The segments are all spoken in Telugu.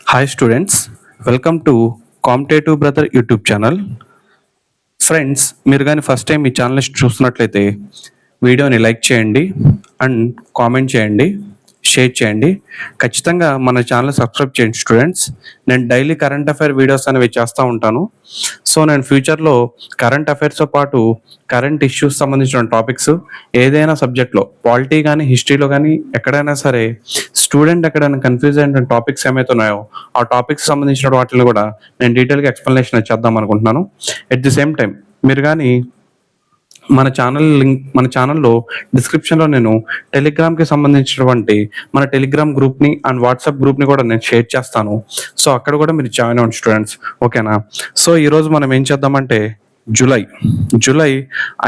Hi students, welcome to Competitive Brother YouTube channel. Friends, మీరు కానీ ఫస్ట్ టైం ఈ ఛానల్ని చూస్తున్నట్లయితే వీడియోని లైక్ చేయండి అండ్ కామెంట్ చేయండి, షేర్ చేయండి. ఖచ్చితంగా మన ఛానల్ సబ్స్క్రైబ్ చేయండి స్టూడెంట్స్. నేను డైలీ కరెంట్ అఫైర్ వీడియోస్ అనేవి చేస్తూ ఉంటాను. సో నేను ఫ్యూచర్లో కరెంట్ అఫైర్స్తో పాటు కరెంట్ ఇష్యూస్ సంబంధించిన టాపిక్స్ ఏదైనా సబ్జెక్ట్లో, పాలిటీ కానీ హిస్టరీలో కానీ ఎక్కడైనా సరే స్టూడెంట్ ఎక్కడైనా కన్ఫ్యూజ్ అయిన టాపిక్స్ ఏమైతే ఉన్నాయో ఆ టాపిక్స్ సంబంధించిన వాటిని కూడా నేను డీటెయిల్గా ఎక్స్ప్లెనేషన్ చేద్దాం అనుకుంటున్నాను. ఎట్ ది సేమ్ టైం మీరు కానీ మన ఛానల్లో డిస్క్రిప్షన్లో నేను టెలిగ్రామ్కి సంబంధించినటువంటి మన టెలిగ్రామ్ గ్రూప్ని అండ్ వాట్సాప్ గ్రూప్ని కూడా నేను షేర్ చేస్తాను. సో అక్కడ కూడా మీరు జాయిన్ అవ్వండి స్టూడెంట్స్, ఓకేనా? సో ఈరోజు మనం ఏం చేద్దామంటే జూలై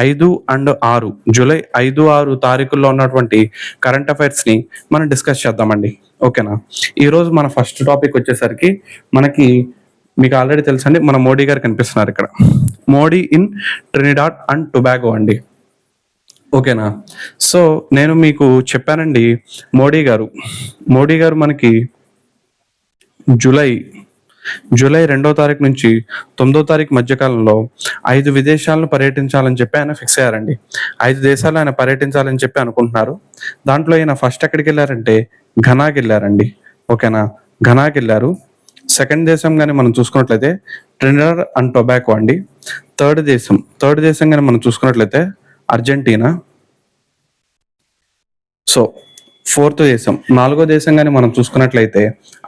5 అండ్ 6 జూలై 5, 6 తారీఖుల్లో ఉన్నటువంటి కరెంట్ అఫైర్స్ని మనం డిస్కస్ చేద్దామండి, ఓకేనా? ఈరోజు మన ఫస్ట్ టాపిక్ వచ్చేసరికి మీకు ఆల్రెడీ తెలుసండి, మన మోడీ గారు కనిపిస్తున్నారు ఇక్కడ. Modi in Trinidad and Tobago అండి, ఓకేనా? సో నేను మీకు చెప్పానండి, మోడీ గారు మనకి జూలై 2వ తారీఖు నుంచి 9వ తారీఖు మధ్యకాలంలో 5 విదేశాలను పర్యటించాలని చెప్పి ఆయన ఫిక్స్ అయ్యారండి. 5 దేశాలు ఆయన పర్యటించాలని చెప్పి అనుకుంటున్నారు. దాంట్లో ఆయన ఫస్ట్ ఎక్కడికి వెళ్ళారంటే ఘనాకి వెళ్ళారండి, ఓకేనా? ఘనాకి వెళ్ళారు. సెకండ్ దేశం కానీ మనం చూసుకున్నట్లయితే ట్రినిడాడ్ అండ్ టొబాగో అండి. థర్డ్ దేశం కానీ మనం చూసుకున్నట్లయితే అర్జెంటీనా. సో నాలుగో దేశం కానీ మనం చూసుకున్నట్లయితే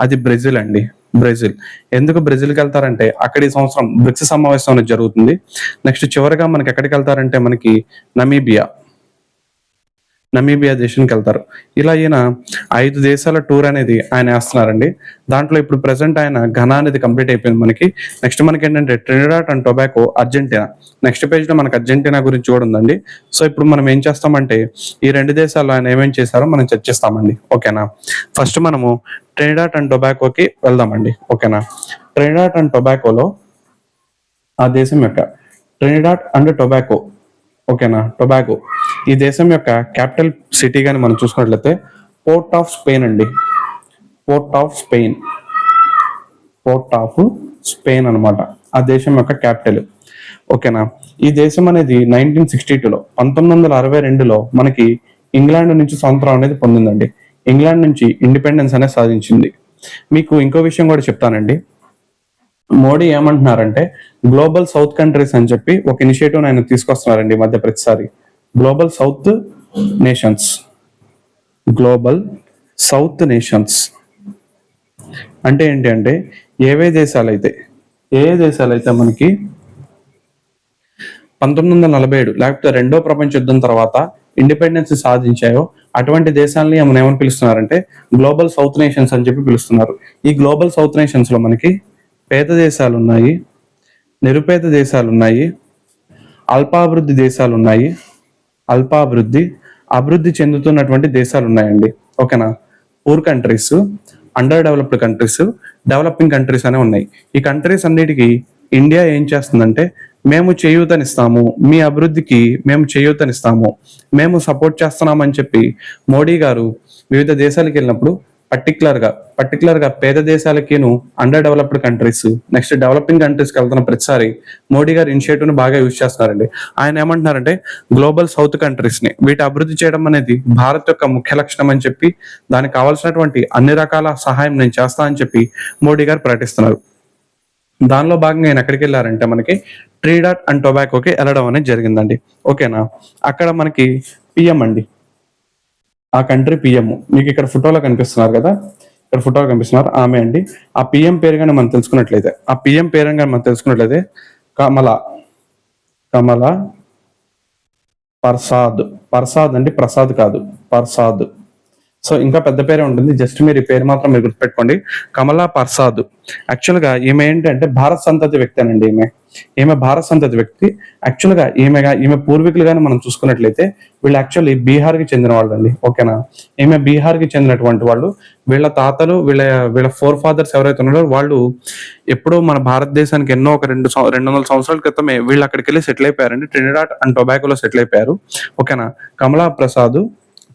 అది బ్రెజిల్ అండి. ఎందుకు బ్రెజిల్కి వెళ్తారంటే అక్కడ ఈ సంవత్సరం బ్రిక్స్ సమావేశం అనేది జరుగుతుంది. నెక్స్ట్ చివరిగా మనకి ఎక్కడికి వెళ్తారంటే మనకి నమీబియా దేశానికి వెళ్తారు. ఇలా ఈయన 5 దేశాల టూర్ అనేది ఆయన వేస్తున్నారండి. దాంట్లో ఇప్పుడు ప్రెసెంట్ ఆయన ఘనా అనేది కంప్లీట్ అయిపోయింది మనకి. నెక్స్ట్ మనకి ఏంటంటే Trinidad and Tobago, Argentina. Next పేజ్లో మనకి అర్జెంటీనా గురించి కూడా ఉందండి. సో ఇప్పుడు మనం ఏం చేస్తామంటే ఈ 2 దేశాల్లో ఆయన ఏమేం చేశారో మనం చర్చిస్తామండి, ఓకేనా? ఫస్ట్ మనము ట్రినిడాడ్ అండ్ టొబాగోకి వెళ్దామండి, ఓకేనా? ట్రినిడాడ్ అండ్ టొబాగోలో ఆ దేశం యొక్క ట్రినిడాడ్ అండ్ టొబాగో, ఓకేనా? టొబాగో ఈ దేశం యొక్క క్యాపిటల్ సిటీ కానీ మనం చూసుకున్నట్లయితే పోర్ట్ ఆఫ్ స్పెయిన్ అనమాట ఆ దేశం యొక్క క్యాపిటల్, ఓకేనా? ఈ దేశం అనేది 1962లో 1962లో మనకి ఇంగ్లాండ్ నుంచి స్వతంత్రం అనేది పొందిందండి. ఇంగ్లాండ్ నుంచి ఇండిపెండెన్స్ అనేది సాధించింది. మీకు ఇంకో విషయం కూడా చెప్తానండి. మోడీ ఏమంటున్నారంటే గ్లోబల్ సౌత్ కంట్రీస్ అని చెప్పి ఒక ఇనిషియేటివ్ ఆయన తీసుకొస్తున్నారండి ఈ మధ్య ప్రతిసారి. గ్లోబల్ సౌత్ నేషన్స్ అంటే ఏంటి అంటే ఏ దేశాలైతే మనకి 1947 లేకపోతే 2వ ప్రపంచ యుద్ధం తర్వాత ఇండిపెండెన్స్ సాధించాయో అటువంటి దేశాలని మనం ఏమని పిలుస్తున్నారంటే గ్లోబల్ సౌత్ నేషన్స్ అని చెప్పి పిలుస్తున్నారు. ఈ గ్లోబల్ సౌత్ నేషన్స్ లో మనకి పేద దేశాలు ఉన్నాయి, నిరుపేద దేశాలు ఉన్నాయి, అల్పాభివృద్ధి దేశాలు ఉన్నాయి, అభివృద్ధి చెందుతున్నటువంటి దేశాలు ఉన్నాయండి, ఓకేనా? Poor countries, under developed countries, developing countries అనే ఉన్నాయి. ఈ కంట్రీస్ అన్నిటికీ ఇండియా ఏం చేస్తుందంటే మేము చేయూతనిస్తాము, మీ అభివృద్ధికి మేము చేయూతనిస్తాము, మేము సపోర్ట్ చేస్తున్నామని చెప్పి మోడీ గారు వివిధ దేశాలకు వెళ్ళినప్పుడు పర్టికులర్ గా పేద దేశాలకిను under developed countries, next developing కంట్రీస్కి వెళ్తున్న ప్రతిసారి మోడీ గారు ఇనిషియేటివ్ ని బాగా యూజ్ చేస్తున్నారండి. ఆయన ఏమంటున్నారంటే గ్లోబల్ సౌత్ కంట్రీస్ ని వీటి అభివృద్ధి చేయడం అనేది భారత్ యొక్క ముఖ్య లక్షణం అని చెప్పి దానికి కావాల్సినటువంటి అన్ని రకాల సహాయం నేను చేస్తా అని చెప్పి మోడీ గారు ప్రకటిస్తున్నారు. దానిలో భాగంగా ఆయన ఎక్కడికి వెళ్ళారంటే మనకి ట్రినిడాడ్ అండ్ టొబాగోకి వెళ్ళడం అనేది జరిగిందండి, ఓకేనా? అక్కడ మనకి పిఎం అండి, ఆ కంట్రీ పిఎం మీకు ఇక్కడ ఫోటోలో కనిపిస్తున్నారు కదా, ఆమె అండి. ఆ పిఎం పేరు కానీ మనం తెలుసుకున్నట్లయితే కమలా పర్సాద్ అండి, ప్రసాద్ కాదు, పర్సాద్. సో ఇంకా పెద్ద పేరే ఉంటుంది, జస్ట్ మీరు ఈ పేరు మాత్రం మీరు గుర్తుపెట్టుకోండి, కమలా పర్సాద్. యాక్చువల్ గా ఈమె ఏంటంటే భారత సంతతి వ్యక్తి అనండి. ఈమె భారత సంతతి వ్యక్తి. యాక్చువల్ గా ఈమె పూర్వీకులుగానే మనం చూసుకున్నట్లయితే వీళ్ళు యాక్చువల్లీ బీహార్ కి చెందిన వాళ్ళు అండి, ఓకేనా? ఈమె బీహార్ కి చెందినటువంటి వాళ్ళు. వీళ్ళ తాతలు, వీళ్ళ 4 ఫాదర్స్ ఎవరైతే ఉన్నారో వాళ్ళు ఎప్పుడో మన భారతదేశానికి ఎన్నో ఒక 200 సంవత్సరాల క్రితమే వీళ్ళు అక్కడికి వెళ్ళి సెటిల్ అయిపోయారండి. ట్రినిడాడ్ అండ్ టొబాగోలో సెటిల్ అయిపోయారు, ఓకేనా? కమలా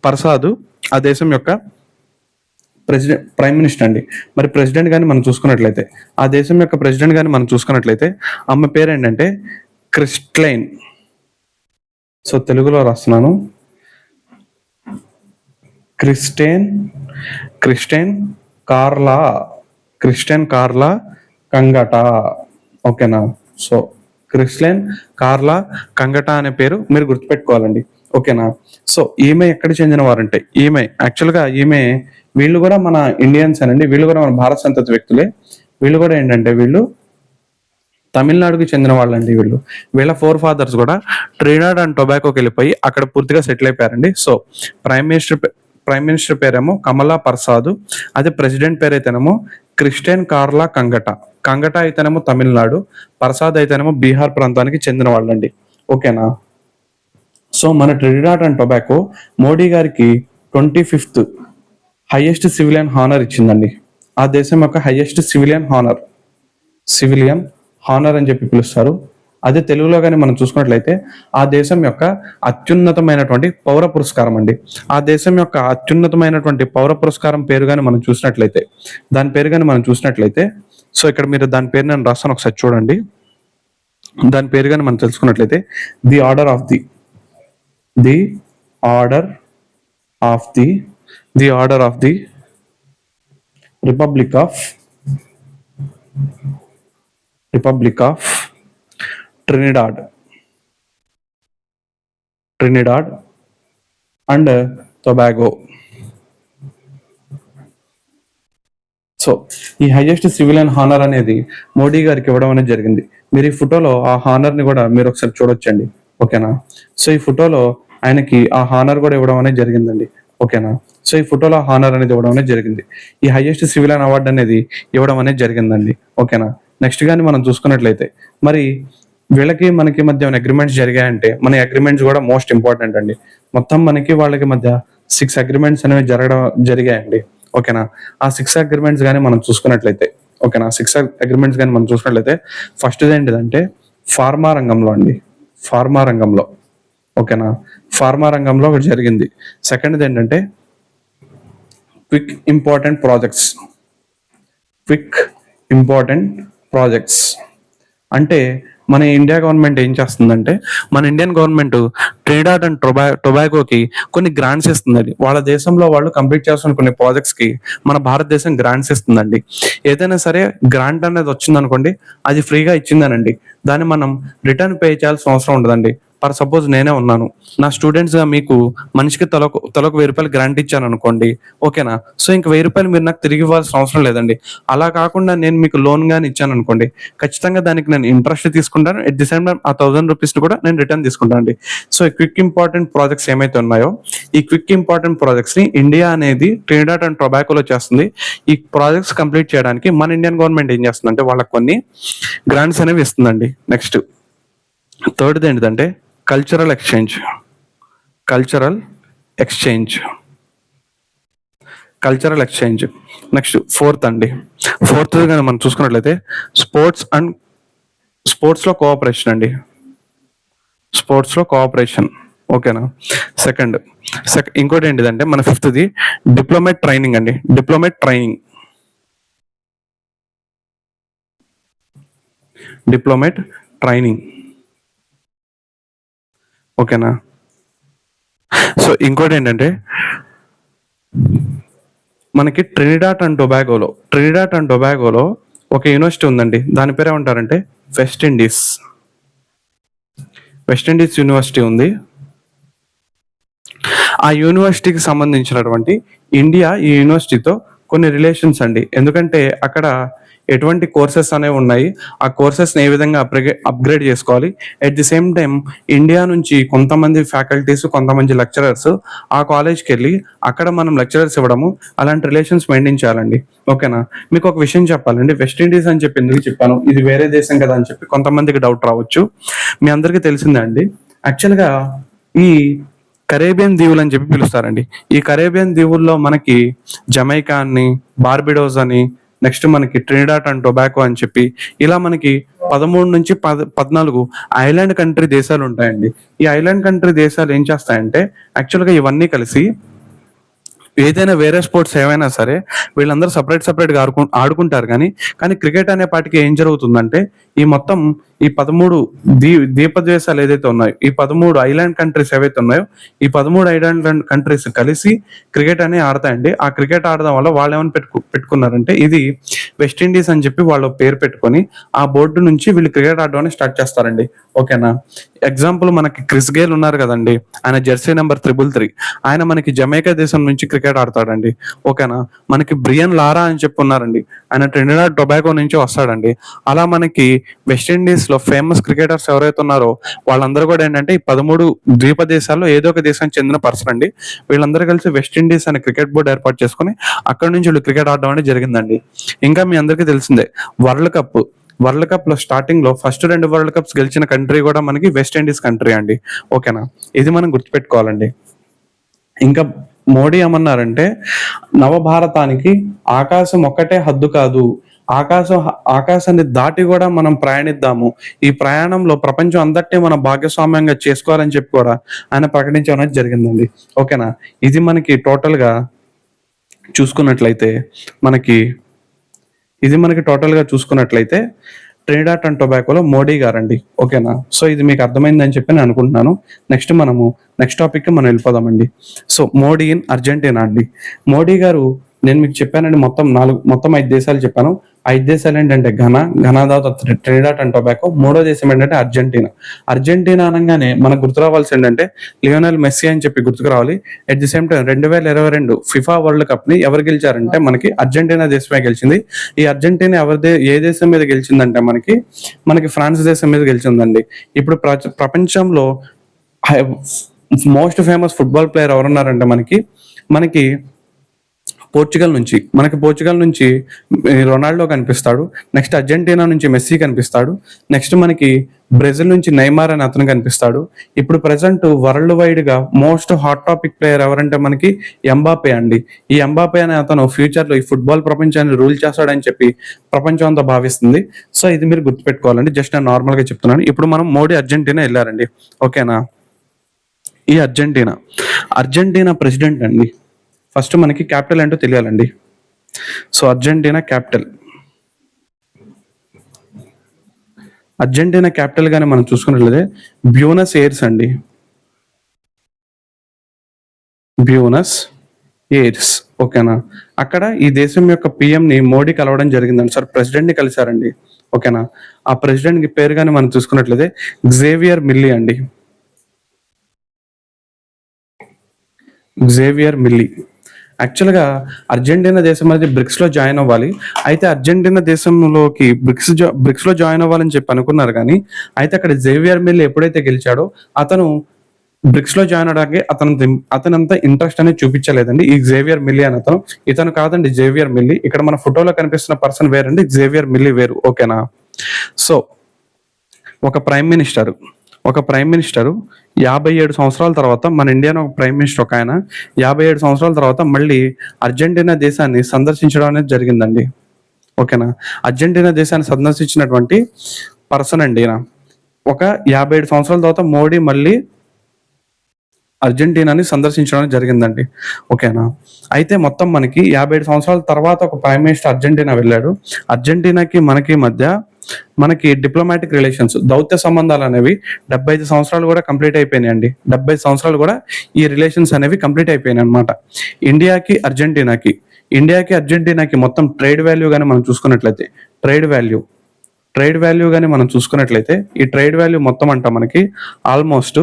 పర్సాద్ ఆ దేశం యొక్క ప్రైమ్ మినిస్టర్ అండి. మరి ప్రెసిడెంట్ కానీ మనం చూసుకున్నట్లయితే, ఆ దేశం యొక్క ప్రెసిడెంట్ కానీ మనం చూసుకున్నట్లయితే, ఆమె పేరు ఏంటంటే క్రిస్టలైన్. సో తెలుగులో రాస్తున్నాను, క్రిస్టేన్ క్రిస్టైన్ కార్లా క్రిస్టియన్ కార్లా కంగట. ఓకేనా? సో క్రిస్టియన్ కార్లా కంగట అనే పేరు మీరు గుర్తుపెట్టుకోవాలండి. ఓకేనా? సో ఈమె ఎక్కడికి చెందిన వారంటే, వీళ్ళు కూడా మన ఇండియన్స్ అనండి, వీళ్ళు కూడా మన భారత సంతతి వ్యక్తులే. వీళ్ళు కూడా ఏంటంటే వీళ్ళు తమిళనాడుకి చెందిన వాళ్ళండి. వీళ్ళ ఫోర్ ఫాదర్స్ కూడా ట్రినిడాడ్ అండ్ టొబాకోకి వెళ్ళిపోయి అక్కడ పూర్తిగా సెటిల్ అయిపోయారండి. సో ప్రైమ్ మినిస్టర్ పేరేమో కమలా ప్రసాద్, అదే ప్రెసిడెంట్ పేరు అయితేనేమో క్రిస్టియన్ కార్లా కంగట. కంగట అయితేనేమో తమిళనాడు, ప్రసాద్ అయితేనేమో బీహార్ ప్రాంతానికి చెందిన వాళ్ళండి. ఓకేనా? సో మన ట్రినిడాడ్ అండ్ టొబాకో మోడీ గారికి 25th హైయెస్ట్ సివిలియన్ హానర్ ఇచ్చిందండి. ఆ దేశం యొక్క హైయెస్ట్ సివిలియన్ హానర్ అని చెప్పి పిలుస్తారు. అదే తెలుగులో కానీ మనం చూసుకున్నట్లయితే ఆ దేశం యొక్క అత్యున్నతమైనటువంటి పౌర పురస్కారం అండి. ఆ దేశం యొక్క అత్యున్నతమైనటువంటి పౌర పురస్కారం పేరు కానీ మనం చూసినట్లయితే, సో ఇక్కడ మీరు దాని పేరు నేను రాస్తాను, ఒకసారి చూడండి. దాని పేరు కానీ మనం తెలుసుకున్నట్లయితే the order of the republic of Trinidad and Tobago. So ఈ హైయెస్ట్ సివిలియన్ హానర్ అనేది మోడీ గారికి ఇవ్వడం అనేది జరిగింది. మీరు ఈ ఫోటోలో ఆ హానర్ ని కూడా మీరు ఒకసారి చూడొచ్చండి. ఓకేనా? సో ఈ ఫోటోలో ఆయనకి ఆ హానర్ కూడా ఇవ్వడం అనేది జరిగిందండి. ఓకేనా? సో ఈ ఫోటోలో హానర్ అనేది ఇవ్వడం అనేది జరిగింది. ఈ హైయెస్ట్ సివిలియన్ అవార్డు అనేది ఇవ్వడం అనేది జరిగిందండి. ఓకేనా? నెక్స్ట్ కానీ మనం చూసుకున్నట్లయితే, మరి వీళ్ళకి మనకి మధ్య అగ్రిమెంట్స్ జరిగాయంటే, మన అగ్రిమెంట్స్ కూడా మోస్ట్ ఇంపార్టెంట్ అండి. మొత్తం మనకి వాళ్ళకి మధ్య 6 అగ్రిమెంట్స్ అనేవి జరిగాయండి. ఓకేనా? ఆ 6 అగ్రిమెంట్స్ కానీ మనం చూసుకున్నట్లయితే, ఫస్ట్ ఏంటిదంటే ఫార్మా రంగంలో. ఓకేనా? ఫార్మా రంగంలో ఒకటి జరిగింది. సెకండ్ ఏంటంటే క్విక్ ఇంపార్టెంట్ ప్రాజెక్ట్స్. అంటే మన ఇండియా గవర్నమెంట్ ఏం చేస్తుందంటే, మన ఇండియన్ గవర్నమెంట్ ట్రినిడాడ్ అండ్ టొబాగోకి కొన్ని గ్రాంట్స్ ఇస్తుందండి. వాళ్ళ దేశంలో వాళ్ళు కంప్లీట్ చేస్తున్న కొన్ని ప్రాజెక్ట్స్ కి మన భారతదేశం గ్రాంట్స్ ఇస్తుందండి. ఏదైనా సరే గ్రాంట్ అనేది వచ్చిందనుకోండి, అది ఫ్రీగా ఇచ్చిందనండి, దాన్ని మనం రిటర్న్ పే చేయాల్సిన అవసరం ఉండదండి. ఫర్ సపోజ్ నేనే ఉన్నాను, నా స్టూడెంట్స్ గా మీకు మనిషికి తలకు 1000 రూపాయలు గ్రాంట్ ఇచ్చాను అనుకోండి. ఓకేనా? సో ఇంక 1000 రూపాయలు మీరు నాకు తిరిగి ఇవ్వాల్సిన అవసరం లేదండి. అలా కాకుండా నేను మీకు లోన్ గాని ఇచ్చాను అనుకోండి, ఖచ్చితంగా దానికి నేను ఇంట్రెస్ట్ తీసుకుంటాను. ఎట్ ది సేమ్ టైం ఆ 1000 రూపీస్ కూడా నేను రిటర్న్ తీసుకుంటాను అండి. సో ఈ క్విక్ ఇంపార్టెంట్ ప్రాజెక్ట్స్ ఏమైతే ఉన్నాయో, ఈ క్విక్ ఇంపార్టెంట్ ప్రాజెక్ట్స్ ని ఇండియా అనేది ట్రినిడాడ్ అండ్ టొబాకోలో చేస్తుంది. ఈ ప్రాజెక్ట్స్ కంప్లీట్ చేయడానికి మన ఇండియన్ గవర్నమెంట్ ఏం చేస్తుందంటే వాళ్ళకి కొన్ని గ్రాంట్స్ అనేవి ఇస్తుందండి. నెక్స్ట్ థర్డ్ ఏంటిదంటే కల్చరల్ ఎక్స్చేంజ్. నెక్స్ట్ ఫోర్త్ కానీ మనం చూసుకున్నట్లయితే స్పోర్ట్స్ లో కోఆపరేషన్ అండి. ఓకేనా? సెకండ్ ఇంకోటి ఏంటిదంటే మన ఫిఫ్త్ది డిప్లొమేట్ ట్రైనింగ్ అండి. Diplomat training. ఓకేనా? సో ఇంకోటి ఏంటంటే మనకి ట్రినిడాడ్ అండ్ టొబాగోలో ఒక యూనివర్సిటీ ఉందండి. దాని పేరు ఏమంటారంటే వెస్ట్ ఇండీస్ యూనివర్సిటీ ఉంది. ఆ యూనివర్సిటీకి సంబంధించినటువంటి ఇండియా ఈ యూనివర్సిటీతో కొన్ని రిలేషన్స్ అండి. ఎందుకంటే అక్కడ ఎటువంటి కోర్సెస్ అనేవి ఉన్నాయి, ఆ కోర్సెస్ ఏ విధంగా అప్గ్రేడ్ చేసుకోవాలి. At the same time India నుంచి కొంతమంది ఫ్యాకల్టీస్, కొంతమంది లెక్చరర్స్ ఆ కాలేజ్కి వెళ్ళి అక్కడ మనం లెక్చరర్స్ ఇవ్వడము, అలాంటి రిలేషన్స్ మెయింటైన్ చేయాలండి. ఓకేనా? మీకు ఒక విషయం చెప్పాలండి, వెస్ట్ ఇండీస్ అని చెప్పి ఎందుకు చెప్పాను, ఇది వేరే దేశం కదా అని చెప్పి కొంతమందికి డౌట్ రావచ్చు. మీ అందరికీ తెలిసిందే అండి, యాక్చువల్గా ఈ కరేబియన్ దీవులు అని చెప్పి పిలుస్తారండి. ఈ కరేబియన్ దీవుల్లో మనకి జమైకా అని, బార్బిడోస్ అని, నెక్స్ట్ మనకి ట్రినిడాడ్ అండ్ టొబాకో అని చెప్పి ఇలా మనకి 13 నుంచి 14 ఐలాండ్ కంట్రీ దేశాలు ఉంటాయండి. ఈ ఐలాండ్ కంట్రీ దేశాలు ఏం చేస్తాయంటే యాక్చువల్గా ఇవన్నీ కలిసి ఏదైనా వేరే స్పోర్ట్స్ ఏవైనా సరే వీళ్ళందరూ సపరేట్‌గా ఆడుకుంటారు కానీ క్రికెట్ అనే పాటికి ఏం జరుగుతుందంటే, ఈ మొత్తం ఈ 13 ద్వీపదేశాలు ఏదైతే ఉన్నాయో, ఈ 13 ఐలాండ్ కంట్రీస్ ఏవైతే ఉన్నాయో, ఈ 13 ఐలాండ్ కంట్రీస్ కలిసి క్రికెట్ అనేది ఆడతాయండి. ఆ క్రికెట్ ఆడడం వల్ల వాళ్ళేమని పెట్టుకున్నారంటే, ఇది వెస్ట్ ఇండీస్ అని చెప్పి వాళ్ళు పేరు పెట్టుకొని, ఆ బోర్డు నుంచి వీళ్ళు క్రికెట్ ఆడడం అనేది స్టార్ట్ చేస్తారండి. ఓకేనా? ఎగ్జాంపుల్ మనకి క్రిస్ గేల్ ఉన్నారు కదండీ! ఆయన జెర్సీ నంబర్ 333. ఆయన మనకి జమైకా దేశం నుంచి క్రికెట్ ఆడతాడండి. ఓకేనా? మనకి బ్రియన్ లారా అని చెప్పి ఉన్నారండి. ఆయన ట్రినిడాడ్ టొబాగో నుంచి వస్తాడండి. అలా మనకి వెస్ట్ ఇండీస్‌లో ఫేమస్ క్రికెటర్స్ ఎవరైతే ఉన్నారో వాళ్ళందరూ కూడా ఏంటంటే ఈ 13 ద్వీప దేశాల్లో ఏదో ఒక దేశానికి చెందిన పర్సన్ అండి. వీళ్ళందరూ కలిసి వెస్ట్ ఇండీస్ అనే క్రికెట్ బోర్డ్ ఏర్పాటు చేసుకొని అక్కడి నుంచి వీళ్ళు క్రికెట్ ఆడడం అనేది జరిగిందండి. ఇంకా మీ అందరికీ తెలిసిందే వరల్డ్ కప్ లో స్టార్టింగ్ లో ఫస్ట్ 2 వరల్డ్ కప్స్ గెలిచిన కంట్రీ కూడా మనకి వెస్ట్ ఇండీస్ కంట్రీ అండి. ఓకేనా? ఇది మనం గుర్తుపెట్టుకోవాలండి. ఇంకా మోడీ ఏమన్నారంటే, నవభారతానికి ఆకాశం ఒక్కటే హద్దు కాదు, ఆకాశాన్ని దాటి కూడా మనం ప్రయాణిద్దాము, ఈ ప్రయాణంలో ప్రపంచం అందరినీ మనం భాగస్వామ్యంగా చేసుకోవాలని చెప్పి కూడా ఆయన ప్రకటించడం అనేది జరిగిందండి. ఓకేనా? ఇది మనకి టోటల్ గా చూసుకున్నట్లయితే మనకి ట్రినిడాడ్ అండ్ టొబాకోలో మోడీ గారండి. ఓకేనా? సో ఇది మీకు అర్థమైందని చెప్పి నేను అనుకుంటున్నాను. నెక్స్ట్ టాపిక్ కి మనం వెళ్ళిపోదామండి. సో మోడీ ఇన్ అర్జెంటీనా అండి. మోడీ గారు, నేను మీకు చెప్పానండి, మొత్తం 5 దేశాలు చెప్పాను. 5 దేశాలు ఏంటంటే ఘనా తర్వాత ట్రినిడాడ్ అండ్ టొబాకో, మూడో దేశం ఏంటంటే అర్జెంటీనా అనగానే మనకు గుర్తు రావాల్సి ఏంటంటే లియోనెల్ మెస్సీ అని చెప్పి గుర్తుకు రావాలి. At the same time 2022 FIFA world cup ని ఎవరు గెలిచారంటే మనకి అర్జెంటీనా దేశమే గెలిచింది. ఈ అర్జెంటీనా ఏ దేశం మీద గెలిచిందంటే మనకి ఫ్రాన్స్ దేశం మీద గెలిచిందండి. ఇప్పుడు ప్రపంచంలో మోస్ట్ ఫేమస్ ఫుట్బాల్ ప్లేయర్ ఎవరున్నారంటే మనకి పోర్చుగల్ నుంచి రొనాల్డో కనిపిస్తాడు. నెక్స్ట్ అర్జెంటీనా నుంచి మెస్సీ కనిపిస్తాడు. నెక్స్ట్ మనకి బ్రెజిల్ నుంచి నైమార్ అని అతను కనిపిస్తాడు. ఇప్పుడు ప్రెసెంట్ వరల్డ్ వైడ్ గా మోస్ట్ హాట్ టాపిక్ ప్లేయర్ ఎవరంటే మనకి ఎంబాపే అండి. ఈ ఎంబాపే అనే అతను ఫ్యూచర్ లో ఈ ఫుట్బాల్ ప్రపంచాన్ని రూల్ చేస్తాడని చెప్పి ప్రపంచం అంతా భావిస్తుంది. సో ఇది మీరు గుర్తుపెట్టుకోవాలండి. జస్ట్ నేను నార్మల్ గా చెప్తున్నాను. ఇప్పుడు మనం మోడీ అర్జెంటీనా వెళ్ళారండి. ఓకేనా? ఈ అర్జెంటీనా ప్రెసిడెంట్ అండి. ఫస్ట్ మనకి క్యాపిటల్ ఏంటో తెలియాలండి. సో అర్జెంటీనా క్యాపిటల్ గానే మనం చూసుకున్నట్లయితే బ్యూనస్ ఎయిర్స్ అండి. Buenos heirs. ఓకేనా? అక్కడ ఈ దేశం యొక్క పిఎం ని మోడీ కలవడం జరిగిందండి. సార్ ప్రెసిడెంట్ ని కలిశారండి. ఓకేనా? ఆ ప్రెసిడెంట్ కి పేరుగానే మనం చూసుకున్నట్లయితే జేవియర్ మిల్లీ. యాక్చువల్గా అర్జెంటీనా దేశం అనేది బ్రిక్స్ లో జాయిన్ అవ్వాలి. అయితే అర్జెంటీనా దేశంలోకి బ్రిక్స్ లో జాయిన్ అవ్వాలని చెప్పి అనుకున్నారు కానీ అయితే అక్కడ జేవియర్ మిల్లీ ఎప్పుడైతే గెలిచాడో అతను బ్రిక్స్ లో జాయిన్ అవడానికి అతనంతా ఇంట్రెస్ట్ అనేది చూపించలేదండి. ఈ జేవియర్ మిల్లీ అని ఇతను కాదండి జేవియర్ మిల్లీ. ఇక్కడ మన ఫోటోలో కనిపిస్తున్న పర్సన్ వేరండి, జేవియర్ మిల్లీ వేరు. ఓకేనా? సో ఒక ప్రైమ్ మినిస్టర్ 57 సంవత్సరాల తర్వాత, మన ఇండియాలో ఒక ప్రైమ్ మినిస్టర్ ఒక ఆయన 57 సంవత్సరాల తర్వాత మళ్ళీ అర్జెంటీనా దేశాన్ని సందర్శించడం అనేది జరిగిందండి. ఓకేనా? అర్జెంటీనా దేశాన్ని సందర్శించినటువంటి పర్సన్ అండి ఈయన. ఒక 57 సంవత్సరాల తర్వాత మోడీ మళ్ళీ అర్జెంటీనాని సందర్శించడం జరిగిందండి. ఓకేనా? అయితే మొత్తం మనకి 57 సంవత్సరాల తర్వాత ఒక ప్రైమ్ మినిస్టర్ అర్జెంటీనా వెళ్ళాడు. అర్జెంటీనాకి మనకి డిప్లొమాటిక్ రిలేషన్స్, దౌత్య సంబంధాలు అనేవి 75 సంవత్సరాలు కూడా కంప్లీట్ అయిపోయినాయండి. 75 సంవత్సరాలు కూడా ఈ రిలేషన్స్ అనేవి కంప్లీట్ అయిపోయినాయి అనమాట. ఇండియాకి అర్జెంటీనాకి మొత్తం ట్రేడ్ వాల్యూ గానీ మనం చూసుకున్నట్లయితే ఈ ట్రేడ్ వాల్యూ మొత్తం అంట మనకి ఆల్మోస్ట్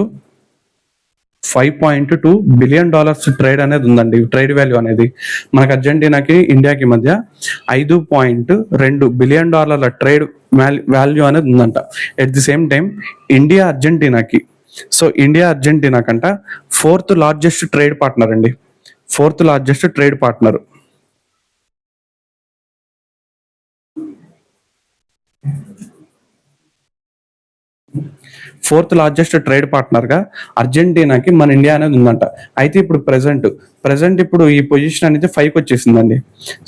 $5.2 బిలియన్ ట్రేడ్ అనేది ఉందండి. ట్రేడ్ వాల్యూ అనేది మనకి అర్జెంటీనాకి ఇండియాకి మధ్య $5.2 బిలియన్ ట్రేడ్ వాల్యూ అనేది ఉందంట. At the same time India Argentina కంట 4th లార్జెస్ట్ ట్రేడ్ పార్ట్నర్ అండి. 4th largest trade partner. Fourth largest trade partner గా అర్జెంటీనాకి మన ఇండియా అనేది ఉందంట. అయితే ఇప్పుడు ప్రెసెంట్ ఇప్పుడు ఈ పొజిషన్ అనేది 5కి వచ్చేసిందండి.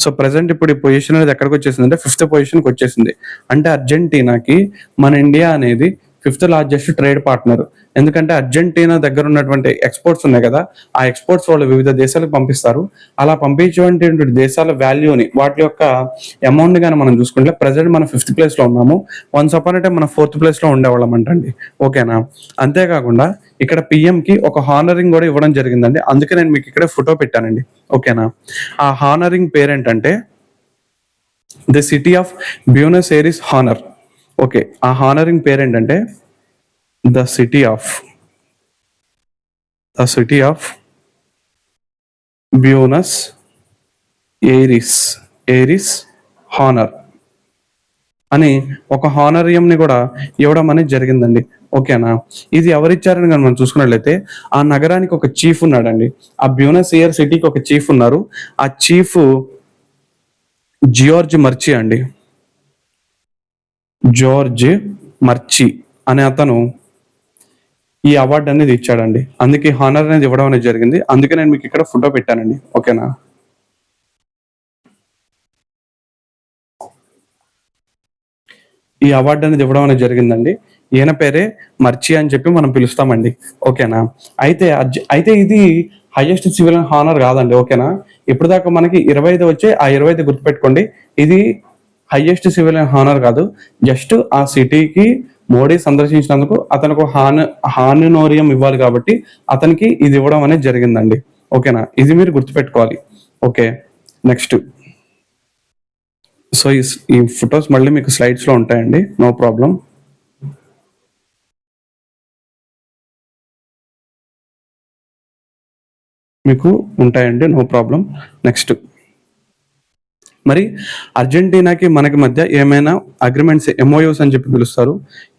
సో ప్రెసెంట్ ఇప్పుడు ఈ పొజిషన్ అనేది ఎక్కడికి వచ్చేసిందంటే 5th పొజిషన్కి వచ్చేసింది. అంటే అర్జెంటీనాకి మన ఇండియా అనేది 5th లార్జెస్ట్ ట్రేడ్ పార్ట్నర్. ఎందుకంటే అర్జెంటీనా దగ్గర ఉన్నటువంటి ఎక్స్పోర్ట్స్ ఉన్నాయి కదా, ఆ ఎక్స్పోర్ట్స్ వాళ్ళు వివిధ దేశాలకు పంపిస్తారు. అలా పంపించేటువంటి దేశాల వాల్యూని, వాటి యొక్క అమౌంట్ గాని మనం చూసుకుంటే ప్రెసెంట్ మనం 5th ప్లేస్ లో ఉన్నాము. వన్స్ అపాన్ ఏ టైం మనం 4th ప్లేస్ లో ఉండేవాళ్ళం అంటండి. ఓకేనా? అంతేకాకుండా ఇక్కడ పిఎం కి ఒక హానరింగ్ కూడా ఇవ్వడం జరిగిందండి. అందుకే నేను మీకు ఇక్కడ ఫోటో పెట్టానండి. ఓకేనా? ఆ హానరింగ్ పేరేంటంటే the city of Buenos Aires honour. Okay, ఆ హానరింగ్ పేరేంటంటే the city of Buenos Aires honour అని ఒక హానరియం ని కూడా ఇవ్వడం అనేది జరిగిందండి. ఓకేనా? ఇది ఎవరిచ్చారని కానీ మనం చూసుకున్నట్లయితే ఆ నగరానికి ఒక చీఫ్ ఉన్నాడండి. ఆ బ్యూనస్ ఎయిర్ సిటీకి ఒక చీఫ్ ఉన్నారు. ఆ చీఫ్ జియోర్జ్ మర్చి అండి. జార్జ్ మర్చి అనే అతను ఈ అవార్డు అనేది ఇచ్చాడండి. అందుకే హానర్ అనేది ఇవ్వడం అనేది జరిగింది. అందుకే నేను మీకు ఇక్కడ ఫోటో పెట్టానండి. ఓకేనా? ఈ అవార్డు అనేది ఇవ్వడం అనేది జరిగిందండి. ఈయన పేరే మర్చి అని చెప్పి మనం పిలుస్తామండి. ఓకేనా? అయితే ఇది హైయెస్ట్ సివిల్ హానర్ కాదండి. ఓకేనా? ఇప్పుడు దాకా మనకి 25 వచ్చే, ఆ 25 గుర్తుపెట్టుకోండి. ఇది హైయెస్ట్ సివిల్ హానర్ కాదు. జస్ట్ ఆ సిటీకి మోడీ సందర్శించినందుకు అతనికి హానోరియం ఇవ్వాలి కాబట్టి అతనికి ఇది ఇవ్వడం అనేది జరిగిందండి. ఓకేనా? ఇది మీరు గుర్తుపెట్టుకోవాలి. Okay, next. సో ఈ ఫొటోస్ మళ్ళీ మీకు స్లైడ్స్ లో ఉంటాయండి, నో ప్రాబ్లం. మీకు ఉంటాయండి, నో ప్రాబ్లం. నెక్స్ట్, మరి అర్జెంటీనాకి మనకి మధ్య ఏమైనా అగ్రిమెంట్స్, ఎంఓయూస్ అని చెప్పి పిలుస్తారు.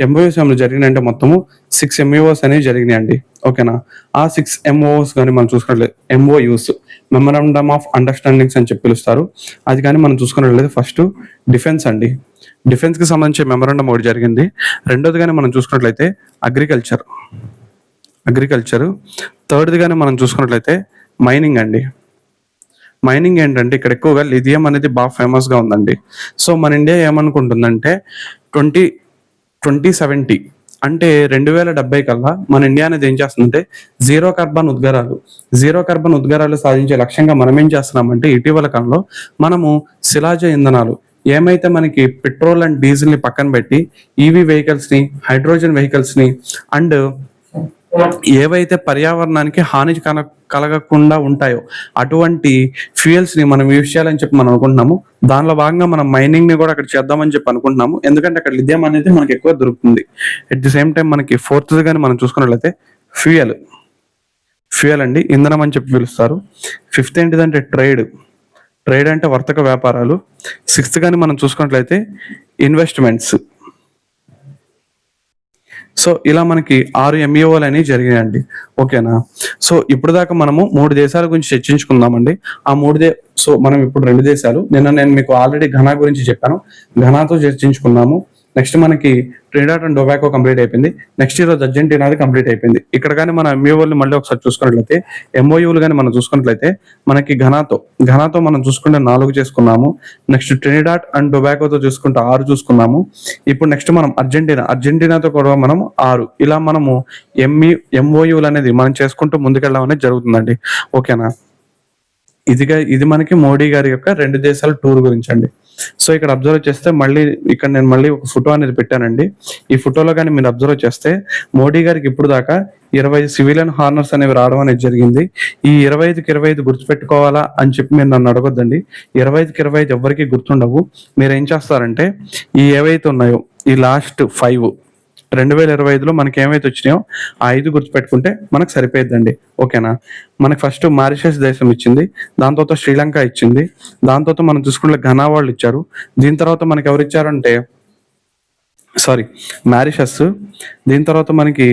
ఎంఓయూస్ ఏమైనా జరిగినాయంటే మొత్తము 6 ఎంఓయూస్ అనేవి జరిగినాయండి. ఓకేనా? ఆ 6 ఎంఓయూస్ కానీ మనం చూసుకున్నట్లయితే, ఎంఓయూస్ మెమరాండమ్ ఆఫ్ అండర్స్టాండింగ్స్ అని చెప్పి పిలుస్తారు. అది కానీ మనం చూసుకున్నట్లయితే ఫస్ట్ డిఫెన్స్ అండి. డిఫెన్స్ కి సంబంధించి మెమరాండమ్ ఒకటి జరిగింది. రెండోది కానీ మనం చూసుకున్నట్లయితే అగ్రికల్చర్. థర్డ్ది కానీ మనం చూసుకున్నట్లయితే మైనింగ్ అండి. మైనింగ్ ఏంటంటే ఇక్కడ ఎక్కువగా లిథియం అనేది బాగా ఫేమస్ గా ఉందండి. సో మన ఇండియా ఏమనుకుంటుందంటే 2070 అంటే 2070 కల్లా మన ఇండియా అనేది ఏం చేస్తుందంటే జీరో కార్బన్ ఉద్గారాలు సాధించే లక్ష్యంగా మనం ఏం చేస్తున్నామంటే ఇటీవల కాలంలో మనము శిలాజ ఇంధనాలు, ఏమైతే మనకి పెట్రోల్ అండ్ డీజిల్ ని పక్కన పెట్టి ఈవీ వెహికల్స్ ని, హైడ్రోజన్ వెహికల్స్ ని అండ్ ఏవైతే పర్యావరణానికి హాని కలగకుండా ఉంటాయో అటువంటి ఫ్యూయల్స్ ని మనం యూజ్ చేయాలని చెప్పి మనం అనుకుంటున్నాము. దానిలో భాగంగా మనం మైనింగ్ ని కూడా అక్కడ చేద్దామని చెప్పి అనుకుంటున్నాము. ఎందుకంటే అక్కడ లిథియం అనేది మనకి ఎక్కువ దొరుకుతుంది. ఎట్ ది సేమ్ టైం మనకి 4th గాని మనం చూసుకున్నట్లయితే ఫ్యూయల్ అండి, ఇంధనం అని చెప్పి పిలుస్తారు. 5th ఏంటిదంటే ట్రేడ్ అంటే వర్తక వ్యాపారాలు. 6th గాని మనం చూసుకున్నట్లయితే ఇన్వెస్ట్మెంట్స్. సో ఇలా మనకి 6 ఎంఈఓలు అనేవి జరిగాయండి. ఓకేనా? సో ఇప్పుడు దాకా మనము 3 దేశాల గురించి చర్చించుకుందామండి. సో మనం ఇప్పుడు 2 దేశాలు, నేను మీకు ఆల్రెడీ ఘనా గురించి చెప్పాను, ఘనాతో చర్చించుకున్నాము. నెక్స్ట్ మనకి ట్రినిడాడ్ అండ్ టొబాగో కంప్లీట్ అయిపోయింది. నెక్స్ట్ ఈరోజు అర్జెంటీనాది కంప్లీట్ అయిపోయింది. ఇక్కడ కానీ మన ఎంఈఓలు మళ్ళీ ఒకసారి చూసుకున్నట్లయితే, ఎంఓయూలు కానీ మనం చూసుకున్నట్లయితే మనకి ఘనాతో మనం చూసుకుంటే 4 చేసుకున్నాము. నెక్స్ట్ ట్రినిడాడ్ అండ్ టొబాగోతో చూసుకుంటే 6 చూసుకున్నాము. ఇప్పుడు నెక్స్ట్ మనం అర్జెంటీనాతో కూడా మనం 6, ఇలా మనము ఎంఓయూలు అనేది మనం చేసుకుంటూ ముందుకెళ్ళడం అనేది జరుగుతుందండి. ఓకేనా? ఇది మనకి మోడీ గారి యొక్క 2 దేశాల టూర్ గురించి అండి. సో ఇక్కడ అబ్జర్వ్ చేస్తే నేను మళ్ళీ ఒక ఫోటో అనేది పెట్టానండి. ఈ ఫోటోలో కానీ మీరు అబ్జర్వ్ చేస్తే మోడీ గారికి ఇప్పుడు దాకా 25 సివిలియన్ హానర్స్ అనేవి రావడం అనేది జరిగింది. ఈ 25కి 25 గుర్తుపెట్టుకోవాలా అని చెప్పి మీరు నన్ను అడగొద్దండి. 25కి 25 ఎవరికి గుర్తుండవు. మీరు ఏం చేస్తారంటే ఈ ఏవైతే ఉన్నాయో ఈ లాస్ట్ 5 2025లో మనకి ఏమైతే వచ్చినాయో ఆ 5 గుర్తుపెట్టుకుంటే మనకు సరిపోయిద్దండి. ఓకేనా? మనకి ఫస్ట్ మారిషస్ దేశం ఇచ్చింది, దాని తర్వాత శ్రీలంక ఇచ్చింది, దాని తర్వాత మనం చూసుకుంటే ఘనా వాళ్ళు ఇచ్చారు. దీని తర్వాత మనకి ఎవరు ఇచ్చారంటే మారిషస్. దీని తర్వాత మనకి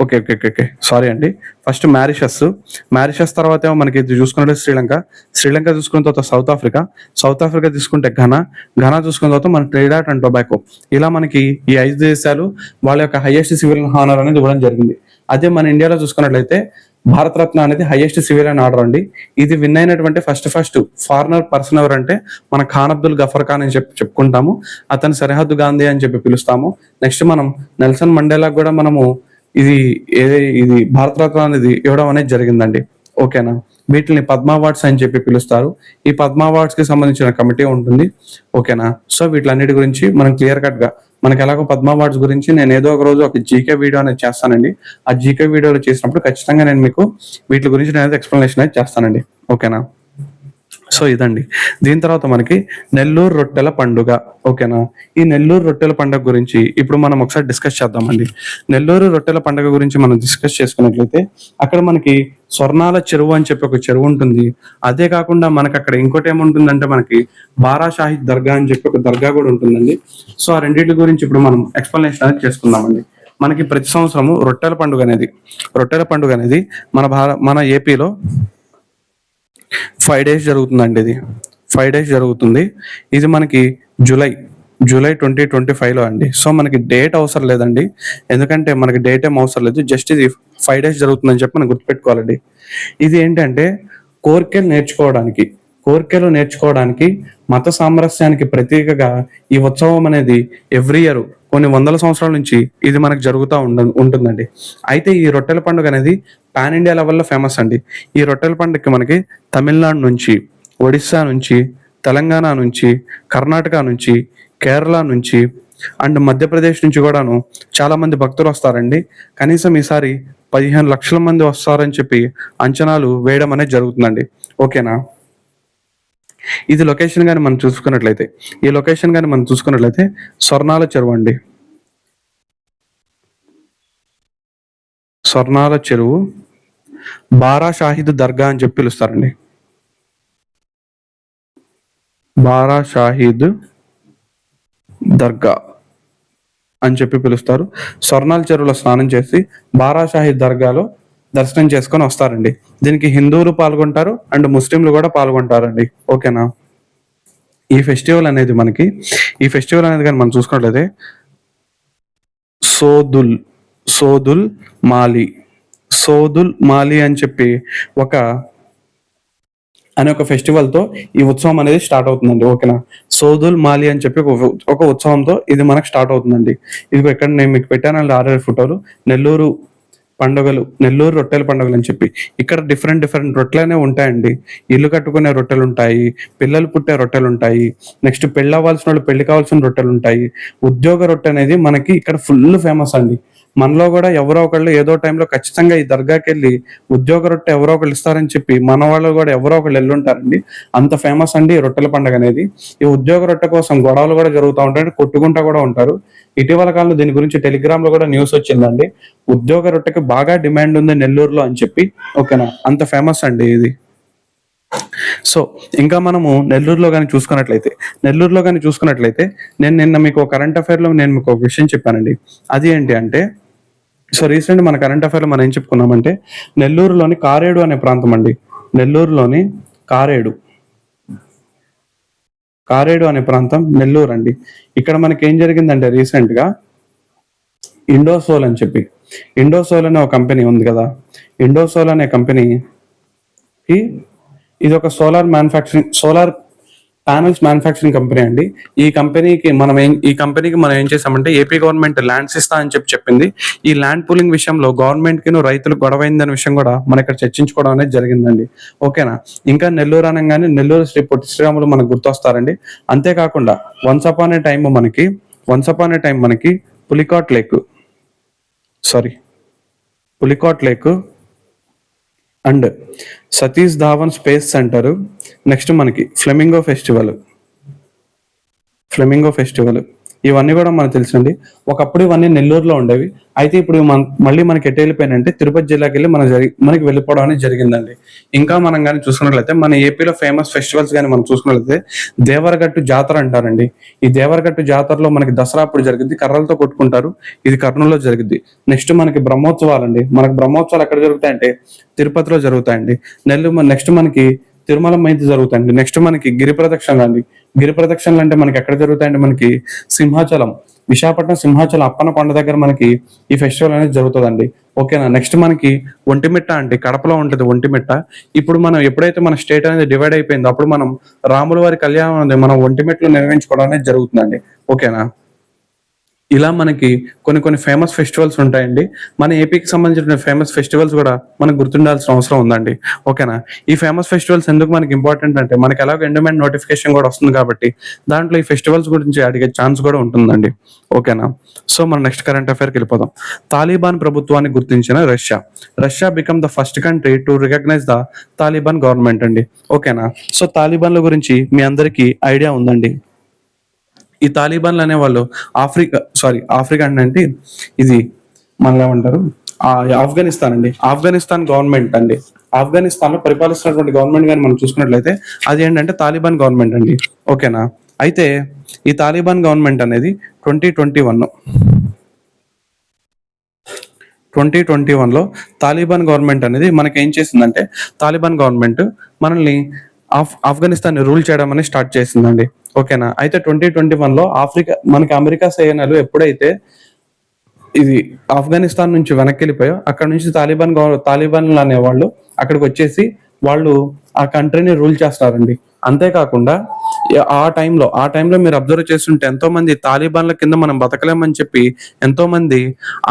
ఓకే సారీ అండి, ఫస్ట్ మారిషస్ తర్వాత ఏమో మనకి చూసుకున్నట్టు శ్రీలంక చూసుకున్న తర్వాత సౌత్ ఆఫ్రికా తీసుకుంటే ఘనా చూసుకున్న తర్వాత మన ట్రినిడాడ్ అండ్ టొబాగో. ఇలా మనకి ఈ 5 దేశాలు వాళ్ళ యొక్క హైయెస్ట్ సివిలియన్ హానర్ అనేది ఇవ్వడం జరిగింది. అదే మన ఇండియాలో చూసుకున్నట్లయితే భారతరత్న అనేది హైయెస్ట్ సివిలియన్ ఆర్డర్ అండి. ఇది విన్ అయినటువంటి ఫస్ట్ ఫారినర్ పర్సన్ ఎవరంటే మన ఖాన్ అబ్దుల్ గఫర్ ఖాన్ అని చెప్పుకుంటాము. అతను సరిహద్దు గాంధీ అని చెప్పి పిలుస్తాము. నెక్స్ట్ మనం నెల్సన్ మండేలా కూడా మనము ఇది భారతరత్న అనేది ఇవ్వడం అనేది జరిగిందండి. ఓకేనా. వీటిని పద్మ అవార్డ్స్ అని చెప్పి పిలుస్తారు. ఈ పద్మ అవార్డ్స్ కి సంబంధించిన కమిటీ ఉంటుంది. ఓకేనా. సో వీటిలన్నిటి గురించి మనం క్లియర్ కట్ గా మనకి ఎలాగో పద్మ అవార్డ్స్ గురించి నేను ఏదో ఒక రోజు ఒక జీకే వీడియో అనేది చేస్తానండి. ఆ జీకే వీడియోలో చేసినప్పుడు ఖచ్చితంగా నేను మీకు వీటి గురించి నేను ఎక్స్ప్లెనేషన్ అయితే చేస్తానండి. ఓకేనా. సో ఇదండి. దీని తర్వాత మనకి నెల్లూరు రొట్టెల పండుగ. ఓకేనా. ఈ నెల్లూరు రొట్టెల పండుగ గురించి ఇప్పుడు మనం ఒకసారి డిస్కస్ చేద్దామండి. నెల్లూరు రొట్టెల పండుగ గురించి మనం డిస్కస్ చేసుకున్నట్లయితే అక్కడ మనకి స్వర్ణాల చెరువు అని చెప్పి ఒక చెరువు ఉంటుంది. అదే కాకుండా మనకి అక్కడ ఇంకోటి ఏముంటుందంటే మనకి బారా షాహిద్ దర్గా అని చెప్పి ఒక దర్గా కూడా ఉంటుందండి. సో ఆ రెండింటి గురించి ఇప్పుడు మనం ఎక్స్ప్లెనేషన్ అనేది చేసుకుందామండి. మనకి ప్రతి సంవత్సరము రొట్టెల పండుగ అనేది మన ఏపీలో 5 days జరుగుతుందండి. ఇది 5 days జరుగుతుంది. ఇది మనకి జూలై 2025లో అండి. సో మనకి డేట్ అవసరం లేదండి, ఎందుకంటే మనకి డేట్ ఏం అవసరం లేదు. జస్ట్ ఇది 5 days జరుగుతుందని చెప్పి మనం గుర్తుపెట్టుకోవాలండి. ఇది ఏంటంటే కోరికలు నేర్చుకోవడానికి మత సామరస్యానికి ప్రతీకగా ఈ ఉత్సవం అనేది ఎవ్రీ ఇయర్ కొన్ని వందల సంవత్సరాల నుంచి ఇది మనకు జరుగుతూ ఉంటుందండి. అయితే ఈ రొట్టెల పండుగ అనేది పాన్ ఇండియా లెవెల్లో ఫేమస్ అండి. ఈ రొట్టెల పండుగకి మనకి తమిళనాడు నుంచి, ఒడిస్సా నుంచి, తెలంగాణ నుంచి, కర్ణాటక నుంచి, కేరళ నుంచి అండ్ మధ్యప్రదేశ్ నుంచి కూడాను చాలా మంది భక్తులు వస్తారండి. కనీసం ఈసారి 15 లక్షల మంది వస్తారని చెప్పి అంచనాలు వేయడం అనేది జరుగుతుందండి. ఓకేనా. ఇది లొకేషన్ కానీ మనం చూసుకున్నట్లయితే స్వర్ణాల చెరువు అండి. స్వర్ణాల చెరువు బారా షాహిద్ దర్గా అని చెప్పి పిలుస్తారండి. బారా షాహిద్ దర్గా అని చెప్పి పిలుస్తారు. స్వర్ణాల చెరువులో స్నానం చేసి బారా షాహిద్ దర్గాలో దర్శనం చేసుకొని వస్తారండి. దీనికి హిందువులు పాల్గొంటారు అండ్ ముస్లింలు కూడా పాల్గొంటారండి. ఓకేనా. ఈ ఫెస్టివల్ అనేది కానీ మనం చూసుకున్నట్లయితే సోదుల్ మాలి అని చెప్పి ఒక ఫెస్టివల్ తో ఈ ఉత్సవం అనేది స్టార్ట్ అవుతుందండి. ఓకేనా. సోదుల్ మాలి అని చెప్పి ఒక ఉత్సవంతో ఇది మనకు స్టార్ట్ అవుతుందండి. ఇది ఎక్కడ నేను మీకు పెట్టానండి 6 ఫోటోలు. నెల్లూరు రొట్టెల పండుగలు అని చెప్పి ఇక్కడ డిఫరెంట్ రొట్టెలనే ఉంటాయండి. ఇల్లు కట్టుకునే రొట్టెలు ఉంటాయి, పిల్లలు పుట్టే రొట్టెలు ఉంటాయి, నెక్స్ట్ పెళ్ళి అవ్వాల్సిన వాళ్ళు పెళ్లి కావాల్సిన రొట్టెలు ఉంటాయి. ఉద్యోగ రొట్టె అనేది మనకి ఇక్కడ ఫుల్ ఫేమస్ అండి. మనలో కూడా ఎవరో ఒకళ్ళు ఏదో టైంలో ఖచ్చితంగా ఈ దర్గాకి వెళ్ళి ఉద్యోగ రొట్టె ఎవరో ఒకళ్ళు ఇస్తారని చెప్పి మన వాళ్ళు కూడా ఎవరో ఒకళ్ళు వెళ్ళుంటారండి. అంత ఫేమస్ అండి ఈ రొట్టెల పండుగ అనేది. ఈ ఉద్యోగ రొట్టె కోసం గొడవలు కూడా జరుగుతూ ఉంటాయి, కొట్టుకుంటా కూడా ఉంటారు. ఇటీవల కాలంలో దీని గురించి టెలిగ్రామ్ లో కూడా న్యూస్ వచ్చిందండి. ఉద్యోగ రొట్టెకి బాగా డిమాండ్ ఉంది నెల్లూరులో అని చెప్పి. ఓకేనా. అంత ఫేమస్ అండి ఇది. సో ఇంకా మనము నెల్లూరులో కానీ చూసుకున్నట్లయితే నేను నిన్న మీకు కరెంట్ అఫైర్ లో నేను మీకు ఒక విషయం చెప్పానండి. అది ఏంటి అంటే సో రీసెంట్ మన కరెంట్ అఫైర్ లో మనం ఏం చెప్పుకున్నామంటే నెల్లూరులోని కారేడు అనే ప్రాంతం అండి. నెల్లూరులోని కారేడు అనే ప్రాంతం నెల్లూరు అండి. ఇక్కడ మనకి ఏం జరిగిందంటే రీసెంట్ గా ఇండోసోల్ అనే ఒక కంపెనీ ఉంది కదా. ఇండోసోల్ అనే కంపెనీకి ఇది ఒక సోలార్ ప్యానల్స్ మ్యానుఫ్యాక్చరింగ్ కంపెనీ అండి. ఈ కంపెనీకి మనం ఏం చేసామంటే ఏపీ గవర్నమెంట్ ల్యాండ్స్ ఇస్తా అని చెప్పింది. ఈ ల్యాండ్ పూలింగ్ విషయంలో గవర్నమెంట్ కి రైతులు గొడవైందనే విషయం కూడా మన ఇక్కడ చర్చించుకోవడం అనేది జరిగిందండి. ఓకేనా. ఇంకా నెల్లూరు అనగానే నెల్లూరు శ్రీ పొట్టి శ్రీరాములు మనకు గుర్తొస్తారండి. అంతేకాకుండా వన్స్ అపాన్ ఏ టైం మనకి Pulicat lake and Satish Dhawan space centre, next మనకి ఫ్లెమింగో ఫెస్టివల్ ఇవన్నీ కూడా మనకు తెలుసండి. ఒకప్పుడు ఇవన్నీ నెల్లూరులో ఉండేవి. అయితే ఇప్పుడు మళ్ళీ మనకి ఎటు వెళ్ళిపోయినంటే తిరుపతి జిల్లాకి వెళ్ళి మనకి వెళ్ళిపోవడం అనేది జరిగిందండి. ఇంకా మనం కానీ చూసుకున్నట్లయితే మన ఏపీలో ఫేమస్ ఫెస్టివల్స్ కానీ మనం చూసుకున్నట్లయితే దేవరగట్టు జాతర అంటారండి. ఈ దేవరగట్టు జాతరలో మనకి దసరా అప్పుడు జరిగింది, కర్రలతో కొట్టుకుంటారు. ఇది కర్నూలులో జరిగింది. నెక్స్ట్ మనకి బ్రహ్మోత్సవాలు అండి. మనకి బ్రహ్మోత్సవాలు ఎక్కడ జరుగుతాయంటే తిరుపతిలో జరుగుతాయండి. నెక్స్ట్ మనకి తిరుమల మైతి జరుగుతాయండి. నెక్స్ట్ మనకి గిరి ప్రదక్షిణలు అంటే మనకి ఎక్కడ జరుగుతాయండి, మనకి విశాఖపట్నం సింహాచలం అప్పన్న కొండ దగ్గర మనకి ఈ ఫెస్టివల్ అనేది జరుగుతుందండి. ఓకేనా. నెక్స్ట్ మనకి ఒంటిమిట్ట అండి, కడపలో ఉంటుంది ఒంటిమిట్ట. ఇప్పుడు మనం ఎప్పుడైతే మన స్టేట్ అనేది డివైడ్ అయిపోయిందో అప్పుడు మనం రాముల వారి కళ్యాణం అనేది మనం ఒంటిమిట్టలో నిర్వహించుకోవడం అనేది జరుగుతుందండి. ఓకేనా. ఇలా మనకి కొన్ని కొన్ని ఫేమస్ ఫెస్టివల్స్ ఉంటాయండి. మన ఏపీకి సంబంధించిన ఫేమస్ ఫెస్టివల్స్ కూడా మనకు గుర్తుండాల్సిన అవసరం ఉందండి. ఓకేనా? ఈ ఫేమస్ ఫెస్టివల్స్ ఎందుకు మనకి ఇంపార్టెంట్ అంటే మనకి ఎలాగో ఎండోమెంట్ నోటిఫికేషన్ కూడా వస్తుంది కాబట్టి దాంట్లో ఈ ఫెస్టివల్స్ గురించి అడిగే ఛాన్స్ కూడా ఉంటుందండి. ఓకేనా? సో మన నెక్స్ట్ కరెంట్ అఫైర్కి వెళ్ళిపోదాం. తాలిబాన్ ప్రభుత్వాన్ని గుర్తించిన Russia. Russia become the first country to recognise the Taliban government అండి. ఓకేనా? సో తాలిబాన్ల గురించి మీ అందరికీ ఐడియా ఉందండి. ఈ తాలిబాన్లు అనేవాళ్ళు ఆఫ్రికా అంటే ఇది మనలో ఏమంటారు ఆఫ్ఘనిస్తాన్ అండి. ఆఫ్ఘనిస్తాన్ గవర్నమెంట్ అండి. ఆఫ్ఘనిస్తాన్ లో పరిపాలిస్తున్నటువంటి గవర్నమెంట్ కానీ మనం చూసుకున్నట్లయితే అది ఏంటంటే తాలిబాన్ గవర్నమెంట్ అండి. ఓకేనా? అయితే ఈ తాలిబాన్ గవర్నమెంట్ అనేది 2021లో తాలిబాన్ గవర్నమెంట్ అనేది మనకి ఏం చేసిందంటే తాలిబాన్ గవర్నమెంట్ మనల్ని ఆఫ్ఘనిస్తాన్ రూల్ చేయడం అనేది స్టార్ట్ చేసిందండి. ఓకేనా? అయితే 2021లో మనకి అమెరికా సైన్యాలు ఎప్పుడైతే ఇది ఆఫ్ఘనిస్తాన్ నుంచి వెనక్కి వెళ్ళిపోయో అక్కడ నుంచి తాలిబాన్లు అనేవాళ్ళు అక్కడికి వచ్చేసి వాళ్ళు ఆ కంట్రీని రూల్ చేస్తారండి. అంతేకాకుండా ఆ టైంలో మీరు అబ్జర్వ్ చేస్తుంటే ఎంతో మంది తాలిబాన్ల కింద మనం బతకలేమని చెప్పి ఎంతో మంది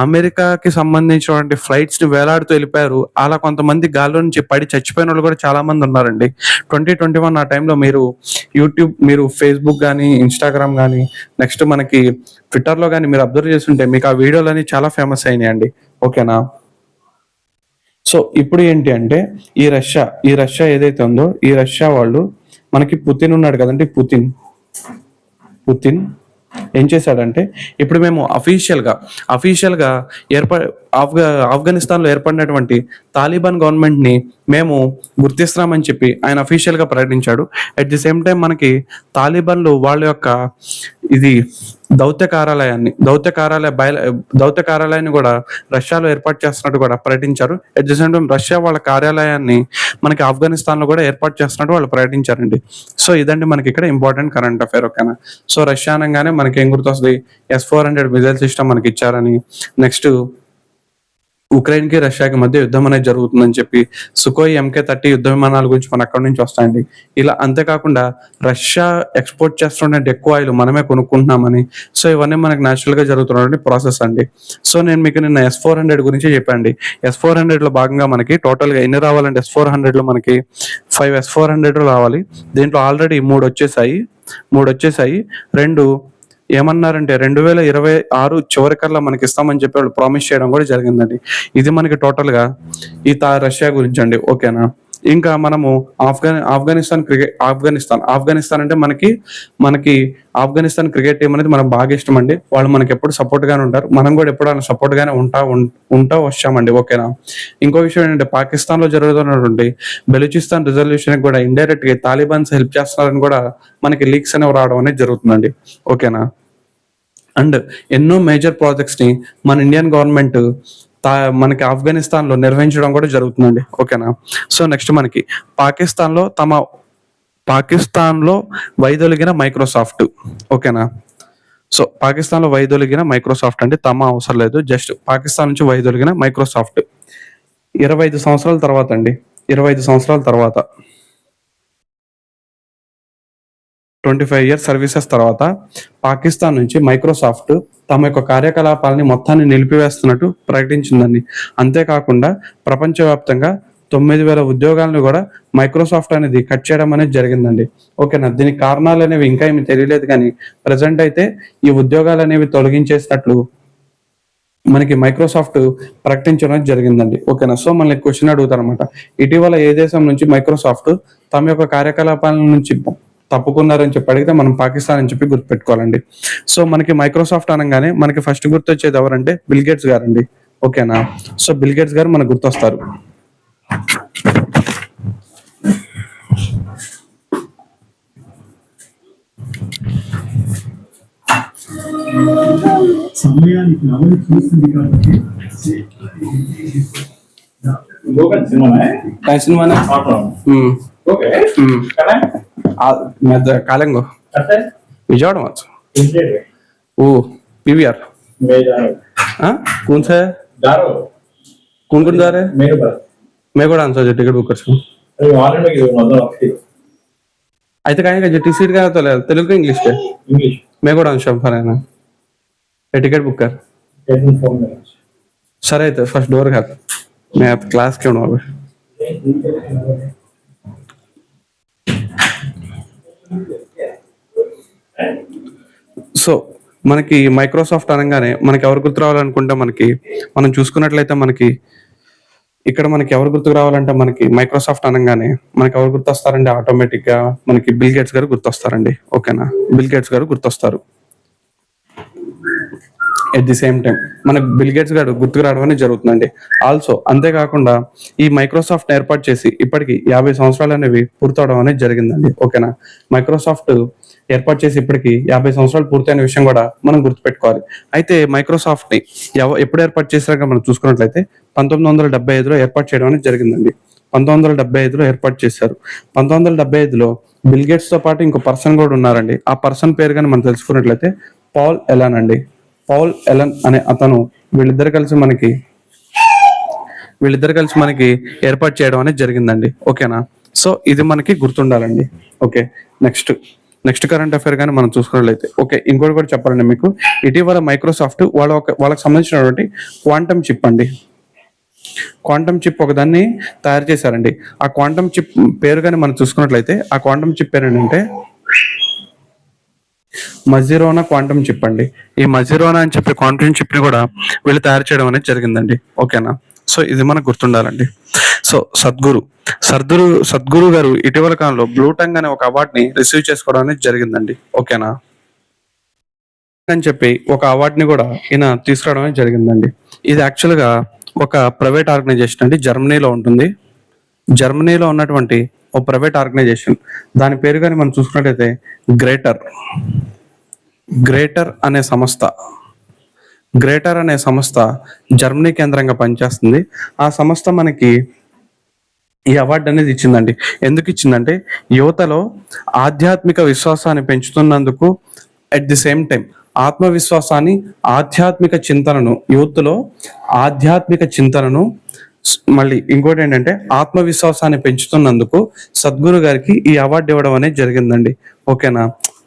అమెరికాకి సంబంధించినటువంటి ఫ్లైట్స్ ని వేలాడుతూ వెళ్ళిపోయారు. అలా కొంతమంది గాల్లో నుంచి పడి చచ్చిపోయిన వాళ్ళు కూడా చాలా మంది ఉన్నారండి. 2021 ఆ టైంలో మీరు ఫేస్బుక్ కానీ ఇన్స్టాగ్రామ్ కానీ నెక్స్ట్ మనకి ట్విట్టర్లో కానీ మీరు అబ్జర్వ్ చేస్తుంటే మీకు ఆ వీడియోలు అనేవి చాలా ఫేమస్ అయినాయండి. ఓకేనా? సో ఇప్పుడు ఏంటి అంటే ఈ రష్యా ఏదైతే ఉందో ఈ రష్యా వాళ్ళు మనకి పుతిన్ ఉన్నాడు కదండి. పుతిన్ ఏం చేశాడంటే ఇప్పుడు మేము అఫీషియల్ గా ఆఫ్ఘనిస్తాన్ లో ఏర్పడినటువంటి తాలిబాన్ గవర్నమెంట్ ని మేము గుర్తిస్తున్నామని చెప్పి ఆయన అఫీషియల్ గా ప్రకటించాడు. అట్ ది సేమ్ టైం మనకి తాలిబాన్లు వాళ్ళ యొక్క ఇది దౌత్య కార్యాలయాన్ని కూడా రష్యాలో ఏర్పాటు చేస్తున్నట్టు కూడా ప్రకటించారు. At the same time Russia వాళ్ళ కార్యాలయాన్ని మనకి ఆఫ్ఘనిస్తాన్ లో కూడా ఏర్పాటు చేస్తున్నట్టు వాళ్ళు ప్రకటించారండి. సో ఇదండి మనకి ఇక్కడ ఇంపార్టెంట్ కరెంట్ అఫైర్. ఓకేనా? సో రష్యా అనగానే మనకి ఏం గుర్తొస్తుంది? S-400 మిజైల్ సిస్టమ్ మనకి ఇచ్చారని, నెక్స్ట్ ఉక్రెయిన్ కి రష్యాకి మధ్య యుద్ధం అనేది జరుగుతుందని చెప్పి సుకోయ్ MK-30 యుద్ధ విమానాల గురించి మన అక్కడి నుంచి వస్తాయండి. ఇలా అంతేకాకుండా రష్యా ఎక్స్పోర్ట్ చేస్తున్నటువంటి ఎక్కువ ఆయిల్ మనమే కొనుక్కుంటున్నామని. సో ఇవన్నీ మనకి న్యాచురల్ గా జరుగుతున్నటువంటి ప్రాసెస్ అండి. సో నేను మీకు నిన్న S-400 గురించి చెప్పండి. S-400 లో భాగంగా మనకి టోటల్ గా ఎన్ని రావాలంటే S-400 లో మనకి 5 S-400 రావాలి. దీంట్లో ఆల్రెడీ మూడు వచ్చేసాయి. రెండు ఏమన్నారంటే 2026 చివరికల్లా మనకి ఇస్తామని చెప్పి వాళ్ళు ప్రామిస్ చేయడం కూడా జరిగిందండి. ఇది మనకి టోటల్ గా ఈ రష్యా గురించి అండి. ఓకేనా? ఇంకా మనము ఆఫ్ఘనిస్తాన్ అంటే మనకి ఆఫ్ఘనిస్తాన్ క్రికెట్ టీం అనేది మనకు బాగా ఇష్టం అండి. వాళ్ళు మనకి ఎప్పుడు సపోర్ట్ గానే ఉంటారు. మనం కూడా ఎప్పుడు సపోర్ట్ గానే ఉంటా వచ్చామండి. ఓకేనా? ఇంకో విషయం ఏంటంటే పాకిస్తాన్ లో జరుగుతున్నటువంటి బెలూచిస్తాన్ రిజల్యూషన్ కూడా ఇండైరెక్ట్ గా తాలిబాన్స్ హెల్ప్ చేస్తున్నారని కూడా మనకి లీక్స్ అనేవి రావడం అనేది జరుగుతుందండి. ఓకేనా? అండ్ ఎన్నో మేజర్ ప్రాజెక్ట్స్ ని మన ఇండియన్ గవర్నమెంట్ మనకి ఆఫ్ఘనిస్తాన్ లో నిర్వహించడం కూడా జరుగుతుందండి. ఓకేనా? సో నెక్స్ట్ మనకి పాకిస్తాన్ లో వైదొలిగిన మైక్రోసాఫ్ట్. ఓకేనా? సో పాకిస్తాన్ లో వైదొలిగిన మైక్రోసాఫ్ట్ అంటే అవసరం లేదు, జస్ట్ పాకిస్తాన్ నుంచి వైదొలిగిన మైక్రోసాఫ్ట్ 25 సంవత్సరాల తర్వాత అండి. 25 సంవత్సరాల తర్వాత 25 ఇయర్స్ సర్వీసెస్ తర్వాత పాకిస్తాన్ నుంచి మైక్రోసాఫ్ట్ తమ యొక్క కార్యకలాపాలని మొత్తాన్ని నిలిపివేస్తున్నట్టు ప్రకటించిందండి. అంతేకాకుండా ప్రపంచవ్యాప్తంగా 9,000 ఉద్యోగాలను కూడా మైక్రోసాఫ్ట్ అనేది కట్ చేయడం అనేది జరిగిందండి. ఓకేనా? దీనికి కారణాలు అనేవి ఇంకా ఏమి తెలియలేదు, కానీ ప్రజెంట్ అయితే ఈ ఉద్యోగాలు అనేవి తొలగించేసినట్లు మనకి మైక్రోసాఫ్ట్ ప్రకటించడం జరిగిందండి. ఓకేనా? సో మనకి క్వశ్చన్ అడుగుతారు అనమాట, ఇటీవల ఏ దేశం నుంచి మైక్రోసాఫ్ట్ తమ యొక్క కార్యకలాపాల నుంచి తప్పుకున్నారని చెప్పి అడిగితే మనం పాకిస్తాన్ అని చెప్పి గుర్తుపెట్టుకోవాలండి. సో మనకి మైక్రోసాఫ్ట్ అనగానే మనకి ఫస్ట్ గుర్తొచ్చేది ఎవరంటే బిల్ గేట్స్ గారండి. ఓకేనా? సో బిల్ గేట్స్ గారు మనకు గుర్తొస్తారు. సమయానికి అవన్నీ చూస్తుంది కాబట్టి कालेंगो विजयवाड़ा मैच ओ पीवीआर कौन सा है कौन जा रहे हैं मैं కూడా आंसर टिकट बुक कर అయితే కానీ टी सीट का तो तेलुगु इंग्लिश के मैं కూడా आंसर फराना टिकट बुक कर। फोन में सर है तो फर्स्ट डोर का मैं अब क्लास क्यों ना अभी సో మనకి మైక్రోసాఫ్ట్ అనగానే మనకి ఎవరు గుర్తు రావాలనుకుంటే మనం చూసుకున్నట్లయితే ఇక్కడ మనకి ఎవరు గుర్తుకు రావాలంటే మనకి మైక్రోసాఫ్ట్ అనగానే మనకి ఎవరు గుర్తొస్తారండి? ఆటోమేటిక్ గా మనకి బిల్ గేట్స్ గారు గుర్తొస్తారండి. ఓకేనా, బిల్ గేట్స్ గారు గుర్తొస్తారు. ఎట్ ది సేమ్ టైం మనకు బిల్ గేట్స్ గారు గుర్తుకు రావడం అనేది జరుగుతుందండి. ఆల్సో అంతేకాకుండా ఈ మైక్రోసాఫ్ట్ ఏర్పాటు చేసి ఇప్పటికి 50 సంవత్సరాలు అనేవి పూర్తవడం అనేది జరిగిందండి. ఓకేనా, మైక్రోసాఫ్ట్ ఏర్పాటు చేసి ఇప్పటికి 50 సంవత్సరాలు పూర్తయిన విషయం కూడా మనం గుర్తుపెట్టుకోవాలి. అయితే మైక్రోసాఫ్ట్ ని ఎప్పుడు ఏర్పాటు చేశారో మనం చూసుకున్నట్లయితే 1975లో ఏర్పాటు చేయడం అనేది జరిగిందండి. 1975లో ఏర్పాటు చేశారు. 1975లో బిల్ గేట్స్ తో పాటు ఇంకో పర్సన్ కూడా ఉన్నారండి. ఆ పర్సన్ పేరు కానీ మనం తెలుసుకున్నట్లయితే పాల్ ఎలన్ అండి. పాల్ ఎలన్ అనే అతను వీళ్ళిద్దరు కలిసి మనకి ఏర్పాటు చేయడం అనేది జరిగిందండి. ఓకేనా, సో ఇది మనకి గుర్తుండాలండి. ఓకే, నెక్స్ట్ కరెంట్ అఫైర్ కానీ మనం చూసుకున్నట్లయితే ఓకే, ఇంకోటి కూడా చెప్పాలండి మీకు. ఇటీవల మైక్రోసాఫ్ట్ వాళ్ళకి సంబంధించినటువంటి క్వాంటమ్ చిప్ అండి, క్వాంటమ్ చిప్ ఒకదాన్ని తయారు చేశారండి. ఆ క్వాంటమ్ చిప్ పేరు కానీ మనం చూసుకున్నట్లయితే ఆ క్వాంటమ్ చిప్ పేరు ఏంటంటే మజిరోనా క్వాంటమ్ చిప్ అండి. ఈ మజిరోనా అని చెప్పే క్వాంటమ్ చిప్ ని కూడా వీళ్ళు తయారు చేయడం అనేది జరిగిందండి. ఓకేనా, సో ఇది మనకు గుర్తుండాలండి. సో సద్గురు గారు ఇటీవల కాలంలో బ్లూ టంగ్ అనే ఒక అవార్డుని రిసీవ్ చేసుకోవడం అనేది జరిగిందండి. ఓకేనా, అని చెప్పి ఒక అవార్డుని కూడా ఈయన తీసుకురావడం అనేది జరిగిందండి. ఇది యాక్చువల్ గా ఒక ప్రైవేట్ ఆర్గనైజేషన్ అండి, జర్మనీలో ఉంటుంది. జర్మనీలో ఉన్నటువంటి ఒక ప్రైవేట్ ఆర్గనైజేషన్, దాని పేరు కానీ మనం చూసుకున్నట్లయితే గ్రేటర్ అనే సంస్థ జర్మనీ కేంద్రంగా పనిచేస్తుంది. ఆ సంస్థ మనకి ఈ అవార్డు అనేది ఇచ్చిందండి. ఎందుకు ఇచ్చిందంటే యువతలో ఆధ్యాత్మిక విశ్వాసాన్ని పెంచుతున్నందుకు, అట్ ది సేమ్ టైం ఆత్మవిశ్వాసాన్ని, ఆధ్యాత్మిక చింతనను మళ్ళీ ఇంకోటి ఏంటంటే ఆత్మవిశ్వాసాన్ని పెంచుతున్నందుకు సద్గురు గారికి ఈ అవార్డు ఇవ్వడం అనేది జరిగిందండి. ఓకేనా,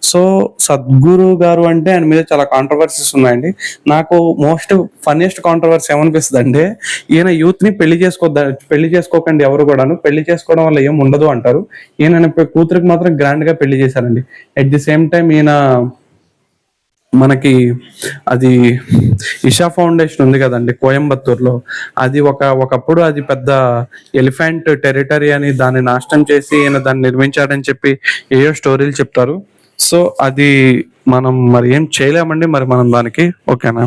సో సద్గురు గారు అంటే ఆయన మీద చాలా కాంట్రవర్సీస్ ఉన్నాయండి. నాకు ఫన్నీయెస్ట్ కాంట్రవర్సీ ఏమనిపిస్తుంది అంటే ఈయన యూత్ ని పెళ్లి చేసుకోకండి ఎవరు కూడాను, పెళ్లి చేసుకోవడం వల్ల ఏం ఉండదు అంటారు. ఈయన కూతురికి మాత్రం గ్రాండ్ గా పెళ్లి చేశారండి. అట్ ది సేమ్ టైం ఈయన మనకి అది ఇషా ఫౌండేషన్ ఉంది కదండి కోయంబత్తూర్లో, అది ఒకప్పుడు అది పెద్ద ఎలిఫెంట్ టెరిటరీ అని దాన్ని నాశనం చేసి ఈయన దాన్ని నిర్మించాడని చెప్పి ఏయో స్టోరీలు చెప్తారు. సో అది మనం మరి ఏం చేయలేమండి మరి మనం దానికి. ఓకేనా,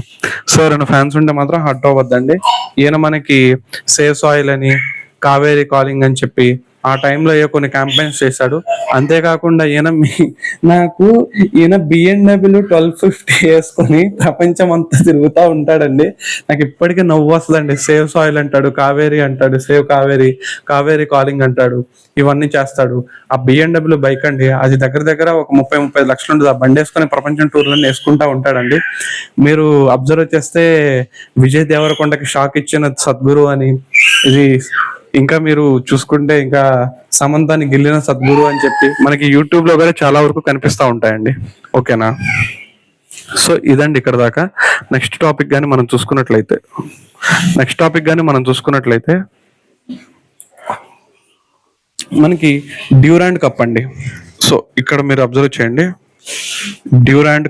సో రెండు ఫ్యాన్స్ ఉంటే మాత్రం హట్ అవ్వద్దండి. ఈయన మనకి సేవ్ సాయిల్ అని, కావేరీ కాలింగ్ అని చెప్పి ఆ టైంలో కొన్ని క్యాంపెయిన్స్ చేశాడు. అంతేకాకుండా ఈయన BMW 1250 వేసుకొని ప్రపంచం అంతా తిరుగుతూ ఉంటాడండి. నాకు ఇప్పటికీ నవ్వు వస్తుందండి. సేవ్ సాయిల్ అంటాడు, కావేరీ అంటాడు, సేవ్ కావేరీ కాలింగ్ అంటాడు, ఇవన్నీ చేస్తాడు. ఆ BMW బైక్ అండి, అది దగ్గర ఒక 30-35 లక్షలు ఉంటుంది. ఆ బండి వేసుకొని ప్రపంచం టూర్లను వేసుకుంటా ఉంటాడండి. మీరు అబ్జర్వ్ చేస్తే విజయ్ దేవరకొండకి షాక్ ఇచ్చిన సద్గురు అని, ఇది ఇంకా మీరు చూసుకుంటే ఇంకా సమంతాన్ని గిల్లిన సద్గురు అని చెప్పి మనకి యూట్యూబ్ లో కూడా చాలా వరకు కనిపిస్తూ ఉంటాయండి. ఓకేనా, సో ఇదండి ఇక్కడ దాకా. నెక్స్ట్ టాపిక్ గాని మనం చూసుకున్నట్లయితే మనకి డ్యూరాండ్ కప్ అండి. సో ఇక్కడ మీరు అబ్జర్వ్ చేయండి, డ్యూరాండ్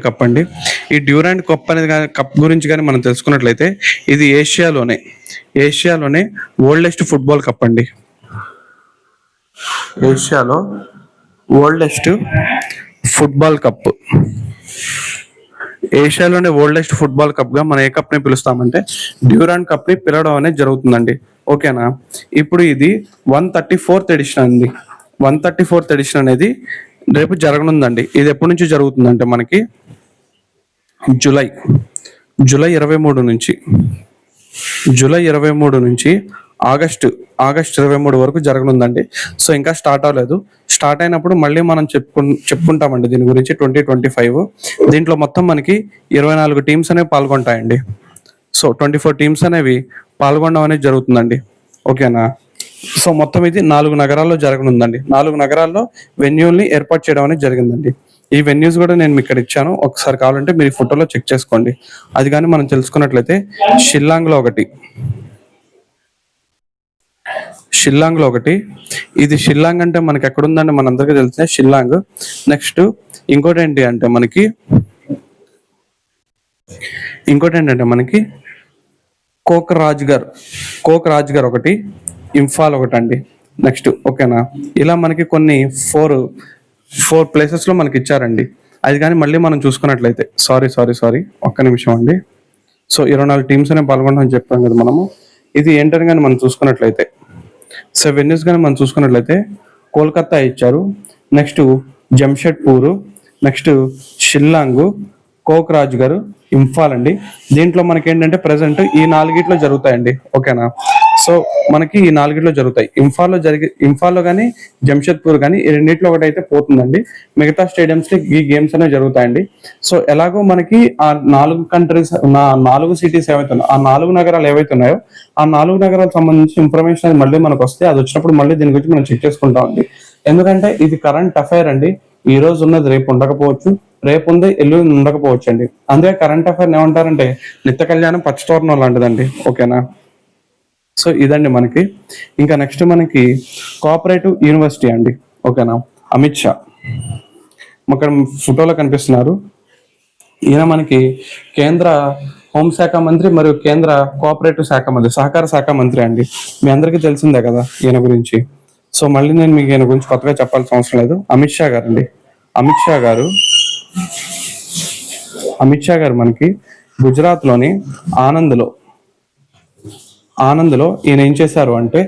కప్ అండి. ఈ డ్యూరాండ్ కప్ అనేది కప్ గురించి కానీ మనం తెలుసుకున్నట్లయితే ఇది ఏషియాలోనే ఓల్డెస్ట్ ఫుట్బాల్ కప్ అండి. ఏషియాలో ఓల్డెస్ట్ ఫుట్బాల్ కప్ గా మనం ఏ కప్ ని పిలుస్తామంటే డ్యూరాండ్ కప్ ని పిలవడం అనేది జరుగుతుందండి. ఓకేనా, ఇప్పుడు ఇది 134th ఎడిషన్ అండి. 134th ఎడిషన్ అనేది రేపు జరగనుందండి. ఇది ఎప్పటి నుంచి జరుగుతుందంటే మనకి జూలై 23 నుంచి ఆగస్ట్ 23 వరకు జరగనుందండి. సో ఇంకా స్టార్ట్ అవ్వలేదు. స్టార్ట్ అయినప్పుడు మళ్ళీ మనం చెప్పుకుంటామండి దీని గురించి. 2025 దీంట్లో మొత్తం మనకి 24 టీమ్స్ అనేవి పాల్గొంటాయండి. సో 24 టీమ్స్ అనేవి పాల్గొనడం అనేది జరుగుతుందండి. ఓకేనా, సో మొత్తం ఇది 4 నగరాల్లో జరగనుందండి. 4 నగరాల్లో వెన్యూల్ని ఏర్పాటు చేయడం అనేది జరిగిందండి. ఈ వెన్యూస్ కూడా నేను మీకు ఇక్కడ ఇచ్చాను, ఒకసారి కావాలంటే మీరు ఈ ఫోటోలో చెక్ చేసుకోండి. అది కానీ మనం తెలుసుకున్నట్లయితే షిల్లాంగ్లో ఒకటి, ఇది షిల్లాంగ్ అంటే మనకి ఎక్కడ ఉందంటే మనందరికీ తెలిసిన షిల్లాంగ్. నెక్స్ట్ ఇంకోటి ఏంటంటే మనకి కోక్ రాజ్గర్ ఒకటి, ఇంఫాల్ ఒకటి అండి. నెక్స్ట్ ఓకేనా, ఇలా మనకి కొన్ని ఫోర్ ప్లేసెస్ లో మనకి ఇచ్చారండి. అది కానీ మళ్ళీ మనం చూసుకున్నట్లయితే సారీ ఒక్క నిమిషం అండి. సో 24 టీమ్స్ అనే పాల్గొంటామని చెప్పాం కదా మనము. ఇది ఏంటని కానీ మనం చూసుకున్నట్లయితే సో వెన్యూస్ కానీ మనం చూసుకున్నట్లయితే కోల్కతా ఇచ్చారు, next Jamshedpur, next Shillong, Kokrajhar, Imphal అండి. దీంట్లో మనకి ఏంటంటే ప్రెసెంట్ ఈ 4 జరుగుతాయండి. ఓకేనా, సో మనకి ఈ 4 జరుగుతాయి. ఇంఫాల్లో కానీ జంషెడ్పూర్ కానీ ఈ రెండిట్లో ఒకటి అయితే పోతుందండి. మిగతా స్టేడియంస్ కి ఈ గేమ్స్ అనేవి జరుగుతాయండి. సో ఎలాగో మనకి ఆ 4 సిటీస్ ఏవైతే ఉన్నాయో, ఆ 4 నగరాలు ఏవైతే ఉన్నాయో, ఆ 4 నగరాలకు సంబంధించి ఇన్ఫర్మేషన్ అనేది మళ్ళీ మనకు వస్తే, అది వచ్చినప్పుడు మళ్ళీ దీని గురించి మనం చెక్ చేసుకుంటామండి. ఎందుకంటే ఇది కరెంట్ అఫైర్ అండి. ఈ రోజు ఉన్నది రేపు ఉండకపోవచ్చు, రేపు ఉంది ఎల్లుండి ఉండకపోవచ్చు అండి. అందుకే కరెంట్ అఫైర్ ఏమంటారంటే నిత్య కళ్యాణం పచ్చతోరణం లాంటిదండి. ఓకేనా, సో ఇదండి మనకి. ఇంకా నెక్స్ట్ మనకి కోఆపరేటివ్ యూనివర్సిటీ అండి. ఓకేనా, అమిత్ షా ఇక్కడ ఫోటోలో కనిపిస్తున్నారు. ఈయన మనకి కేంద్ర హోంశాఖ మంత్రి మరియు కేంద్ర కోఆపరేటివ్ శాఖ మంత్రి, సహకార శాఖ మంత్రి అండి. మీ అందరికీ తెలిసిందే కదా ఈయన గురించి. సో మళ్ళీ నేను మీకు ఈయన గురించి కొత్తగా చెప్పాల్సిన అవసరం లేదు. అమిత్ షా గారు మనకి గుజరాత్ లోని ఆనంద్లో ఈయన ఏం చేశారు అంటే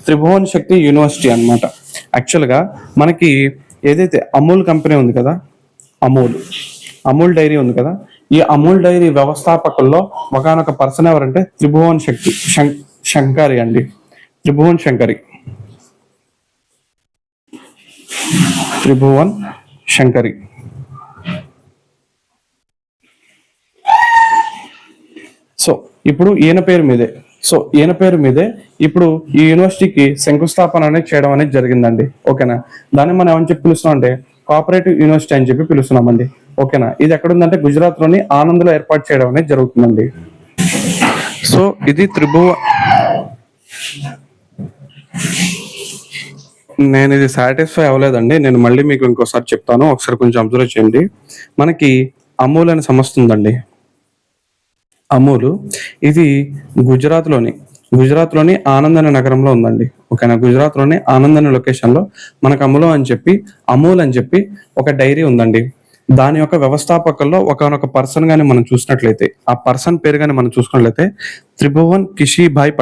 త్రిభువన్ శక్తి యూనివర్సిటీ అన్నమాట. యాక్చువల్ గా మనకి ఏదైతే అమూల్ కంపెనీ ఉంది కదా, అమూల్ డైరీ ఉంది కదా, ఈ అమూల్ డైరీ వ్యవస్థాపకుల్లో ఒకనొక పర్సన్ ఎవరంటే త్రిభువన్ శంకరి అండి. త్రిభువన్ శంకరి. సో ఇప్పుడు ఈయన పేరు మీదే ఇప్పుడు ఈ యూనివర్సిటీకి శంకుస్థాపన అనేది చేయడం అనేది జరిగిందండి. ఓకేనా, దాన్ని మనం ఏమని చెప్పి పిలుస్తున్నాం అంటే కోఆపరేటివ్ యూనివర్సిటీ అని చెప్పి పిలుస్తున్నామండి. ఓకేనా, ఇది ఎక్కడ ఉందంటే గుజరాత్ లోని ఆనంద్లో ఏర్పాటు చేయడం అనేది జరుగుతుందండి. సో ఇది నేను ఇది సాటిస్ఫై అవ్వలేదండి, నేను మళ్ళీ మీకు ఇంకోసారి చెప్తాను, ఒకసారి కొంచెం అబ్జర్వ్ చేయండి. మనకి అమూల్ అనే సంస్థ ఉందండి. అమూల్ ఇది గుజరాత్ లోని ఆనంద్ అనే నగరంలో ఉందండి. ఓకేనా, గుజరాత్ లోని ఆనంద్ అనే లొకేషన్ లో మనకు అమూల్ అని చెప్పి ఒక డైరీ ఉందండి. దాని యొక్క వ్యవస్థాపకుల్లో ఒకనొక పర్సన్ గాని మనం చూసినట్లయితే, ఆ పర్సన్ పేరు గాని మనం చూసుకున్నట్లయితే త్రిభువన్ కిషీభాయ్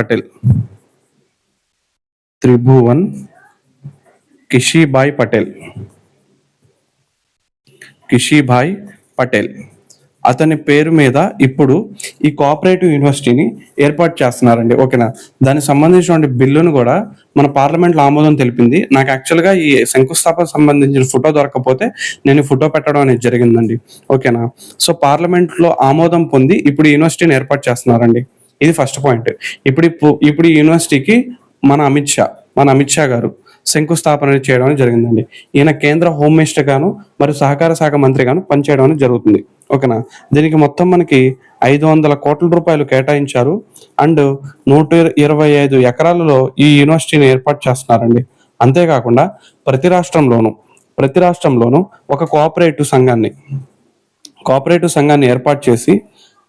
పటేల్ అతని పేరు మీద ఇప్పుడు ఈ కోఆపరేటివ్ యూనివర్సిటీని ఏర్పాటు చేస్తున్నారండి. ఓకేనా, దానికి సంబంధించిన బిల్లును కూడా మన పార్లమెంట్ లో ఆమోదం తెలిపింది. నాకు యాక్చువల్ గా ఈ శంకుస్థాపన సంబంధించిన ఫోటో దొరకకపోతే నేను ఫోటో పెట్టడం అనేది జరిగిందండి. ఓకేనా, సో పార్లమెంట్ లో ఆమోదం పొంది ఇప్పుడు యూనివర్సిటీని ఏర్పాటు చేస్తున్నారండి. ఇది ఫస్ట్ పాయింట్. ఇప్పుడు ఈ యూనివర్సిటీకి మన అమిత్ షా గారు శంకుస్థాపన చేయడం జరిగిందండి. ఈయన కేంద్ర హోమ్ మినిస్టర్ గాను మరియు సహకార శాఖ మంత్రి గాను పనిచేయడం అనేది జరుగుతుంది. ఓకేనా, దీనికి మొత్తం మనకి 500 కోట్ల రూపాయలు కేటాయించారు. అండ్ 125 ఎకరాలలో ఈ యూనివర్సిటీని ఏర్పాటు చేస్తున్నారండి. అంతేకాకుండా ప్రతి రాష్ట్రంలోనూ ఒక కోఆపరేటివ్ సంఘాన్ని ఏర్పాటు చేసి,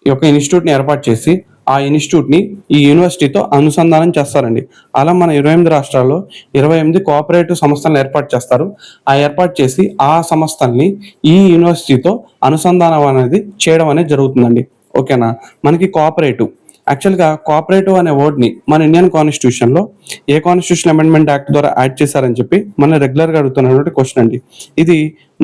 ఈ యొక్క ఇన్స్టిట్యూట్ని ఏర్పాటు చేసి ఆ ఇన్స్టిట్యూట్ ని ఈ యూనివర్సిటీతో అనుసంధానం చేస్తారండి. అలా మన 28 రాష్ట్రాల్లో 28 కోఆపరేటివ్ సంస్థలను ఏర్పాటు చేస్తారు. ఆ ఏర్పాటు చేసి ఆ సంస్థల్ని ఈ యూనివర్సిటీతో అనుసంధానం అనేది చేయడం అనేది జరుగుతుందండి. ఓకేనా, మనకి కోఆపరేటివ్ అనే వర్డ్ ని మన ఇండియన్ కాన్స్టిట్యూషన్ లో ఏ కాన్స్టిట్యూషన్ అమెండ్మెంట్ యాక్ట్ ద్వారా యాడ్ చేశారని చెప్పి మన రెగ్యులర్ గా అడుగుతున్నటువంటి క్వశ్చన్ అండి. ఇది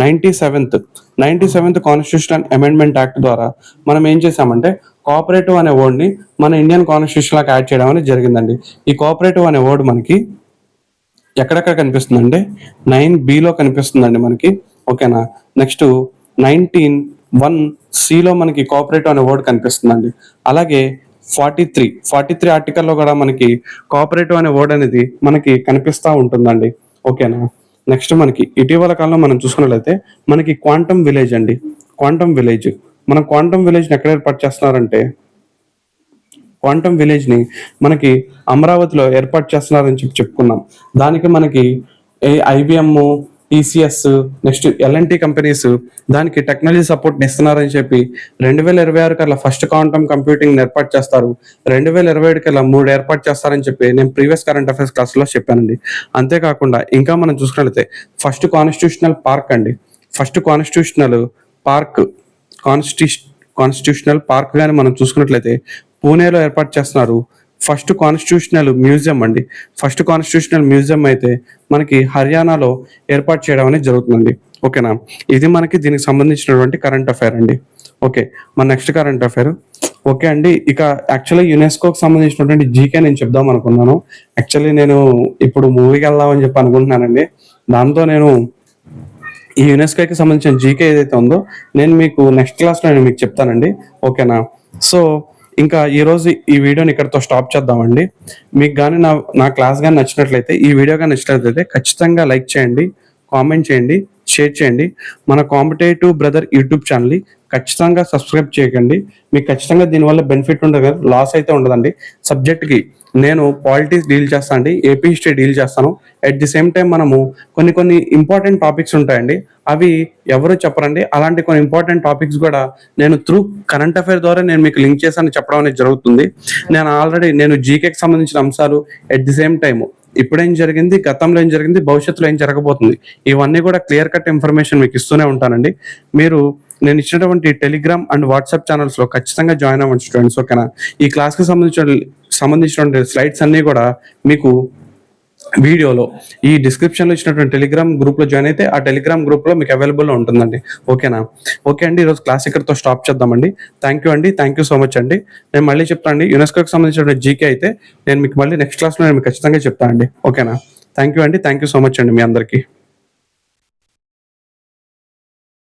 97th కాన్స్టిట్యూషన్ అమెండ్మెంట్ యాక్ట్ ద్వారా మనం ఏం చేసామంటే కోఆపరేటివ్ అనే వర్డ్ ని మన ఇండియన్ కాన్స్టిట్యూషన్ లాగా యాడ్ చేయడం అనేది జరిగిందండి. ఈ కోఆపరేటివ్ అనే వర్డ్ మనకి ఎక్కడెక్కడ కనిపిస్తుందంటే 9B లో కనిపిస్తుందండి మనకి. ఓకేనా, నెక్స్ట్ 19(1)C లో మనకి కోఆపరేటివ్ అనే వర్డ్ కనిపిస్తుందండి. అలాగే 43 ఆర్టికల్లో కూడా మనకి కోఆపరేటివ్ అనే వర్డ్ అనేది మనకి కనిపిస్తూ ఉంటుందండి. ఓకేనా, నెక్స్ట్ మనకి ఇటీవల కాలంలో మనం చూసుకున్నట్లయితే మనకి క్వాంటమ్ విలేజ్ అండి. క్వాంటమ్ విలేజ్, మనం క్వాంటమ్ విలేజ్ని ఎక్కడ ఏర్పాటు చేస్తున్నారంటే క్వాంటమ్ విలేజ్ ని మనకి అమరావతిలో ఏర్పాటు చేస్తున్నారని చెప్పుకున్నాం. దానికి మనకి IBM, TCS, next LNT companies దానికి టెక్నాలజీ సపోర్ట్ ఇస్తున్నారని చెప్పి 2026 కల్లా ఫస్ట్ క్వాంటమ్ కంప్యూటింగ్ ఏర్పాటు చేస్తారు, 2027 కల్లా 3 ఏర్పాటు చేస్తారని చెప్పి నేను ప్రీవియస్ కరెంట్ అఫైర్స్ క్లాస్లో చెప్పానండి. అంతేకాకుండా ఇంకా మనం చూసుకున్నట్లయితే ఫస్ట్ కాన్స్టిట్యూషనల్ పార్క్ అండి, ఫస్ట్ కాన్స్టిట్యూషనల్ పార్క్ కానీ మనం చూసుకున్నట్లయితే పూణేలో ఏర్పాటు చేస్తున్నారు. ఫస్ట్ కాన్స్టిట్యూషనల్ మ్యూజియం అండి, ఫస్ట్ కాన్స్టిట్యూషనల్ మ్యూజియం అయితే మనకి హర్యానాలో ఏర్పాటు చేయడం అనేది జరుగుతుందండి. ఓకేనా, ఇది మనకి దీనికి సంబంధించినటువంటి కరెంట్ అఫైర్ అండి. ఓకే, మన నెక్స్ట్ కరెంట్ అఫైర్. ఓకే అండి, ఇక యాక్చువల్లీ యునెస్కోకి సంబంధించినటువంటి జీకే నేను చెప్దాం అనుకున్నాను. యాక్చువల్లీ నేను ఇప్పుడు మూవీకి వెళ్దామని చెప్పి అనుకుంటున్నానండి. దాంతో నేను ఈ యునెస్కోకి సంబంధించిన జీకే ఏదైతే ఉందో నేను మీకు నెక్స్ట్ క్లాస్లో నేను మీకు చెప్తానండి. ఓకేనా, సో ఇంకా ఈరోజు ఈ వీడియోని ఇక్కడితో స్టాప్ చేద్దామండి. మీకు కానీ నా క్లాస్ కానీ నచ్చినట్లయితే, ఈ వీడియో కానీ నచ్చినట్లయితే ఖచ్చితంగా లైక్ చేయండి, కామెంట్ చేయండి, షేర్ చేయండి. మన కాంపిటేటివ్ బ్రదర్ యూట్యూబ్ ఛానల్ని ఖచ్చితంగా సబ్స్క్రైబ్ చేయకండి. మీకు ఖచ్చితంగా దీనివల్ల బెనిఫిట్ ఉండదు కదా, లాస్ అయితే ఉండదండి. సబ్జెక్ట్కి నేను పాలిటిక్స్ డీల్ చేస్తాను అండి, ఏపీ హిస్టరీ డీల్ చేస్తాను. అట్ ది సేమ్ టైం మనము కొన్ని ఇంపార్టెంట్ టాపిక్స్ ఉంటాయండి, అవి ఎవరు చెప్పరండి. అలాంటి కొన్ని ఇంపార్టెంట్ టాపిక్స్ కూడా నేను త్రూ కరెంట్ అఫైర్ ద్వారా నేను మీకు లింక్ చేశాను చెప్పడం అనేది జరుగుతుంది. నేను జీకేకి సంబంధించిన అంశాలు, అట్ ది సేమ్ టైం ఇప్పుడేం జరిగింది, గతంలో ఏం జరిగింది, భవిష్యత్తులో ఏం జరగబోతుంది, ఇవన్నీ కూడా క్లియర్ కట్ ఇన్ఫర్మేషన్ మీకు ఇస్తూనే ఉంటానండి. మీరు నేను ఇచ్చినటువంటి టెలిగ్రామ్ అండ్ వాట్సాప్ ఛానల్స్ లో ఖచ్చితంగా జాయిన్ అవ్వండి స్టూడెంట్స్. ఓకేనా, ఈ క్లాస్ కి సంబంధించినటువంటి స్లైడ్స్ అన్ని కూడా మీకు వీడియోలో ఈ డిస్క్రిప్షన్ లో ఇచ్చినటువంటి టెలిగ్రామ్ గ్రూప్ లో జాయిన్ అయితే ఆ టెలిగ్రామ్ గ్రూప్ లో మీకు అవైలబుల్ లో ఉంటుందండి. ఓకేనా, ఓకే అండి, ఈరోజు క్లాస్ ఇక్కడితో స్టాప్ చేద్దామండి. థ్యాంక్ యూ అండి, థ్యాంక్ యూ సో మచ్ అండి. నేను మళ్ళీ చెప్తానండి, యునెస్కోకి సంబంధించిన జీకే అయితే నేను మీకు మళ్ళీ నెక్స్ట్ క్లాస్ లో నేను మీకు ఖచ్చితంగా చెప్తానండి. ఓకేనా, థ్యాంక్ యూ అండి, థ్యాంక్ యూ సో మచ్ అండి మీ అందరికీ.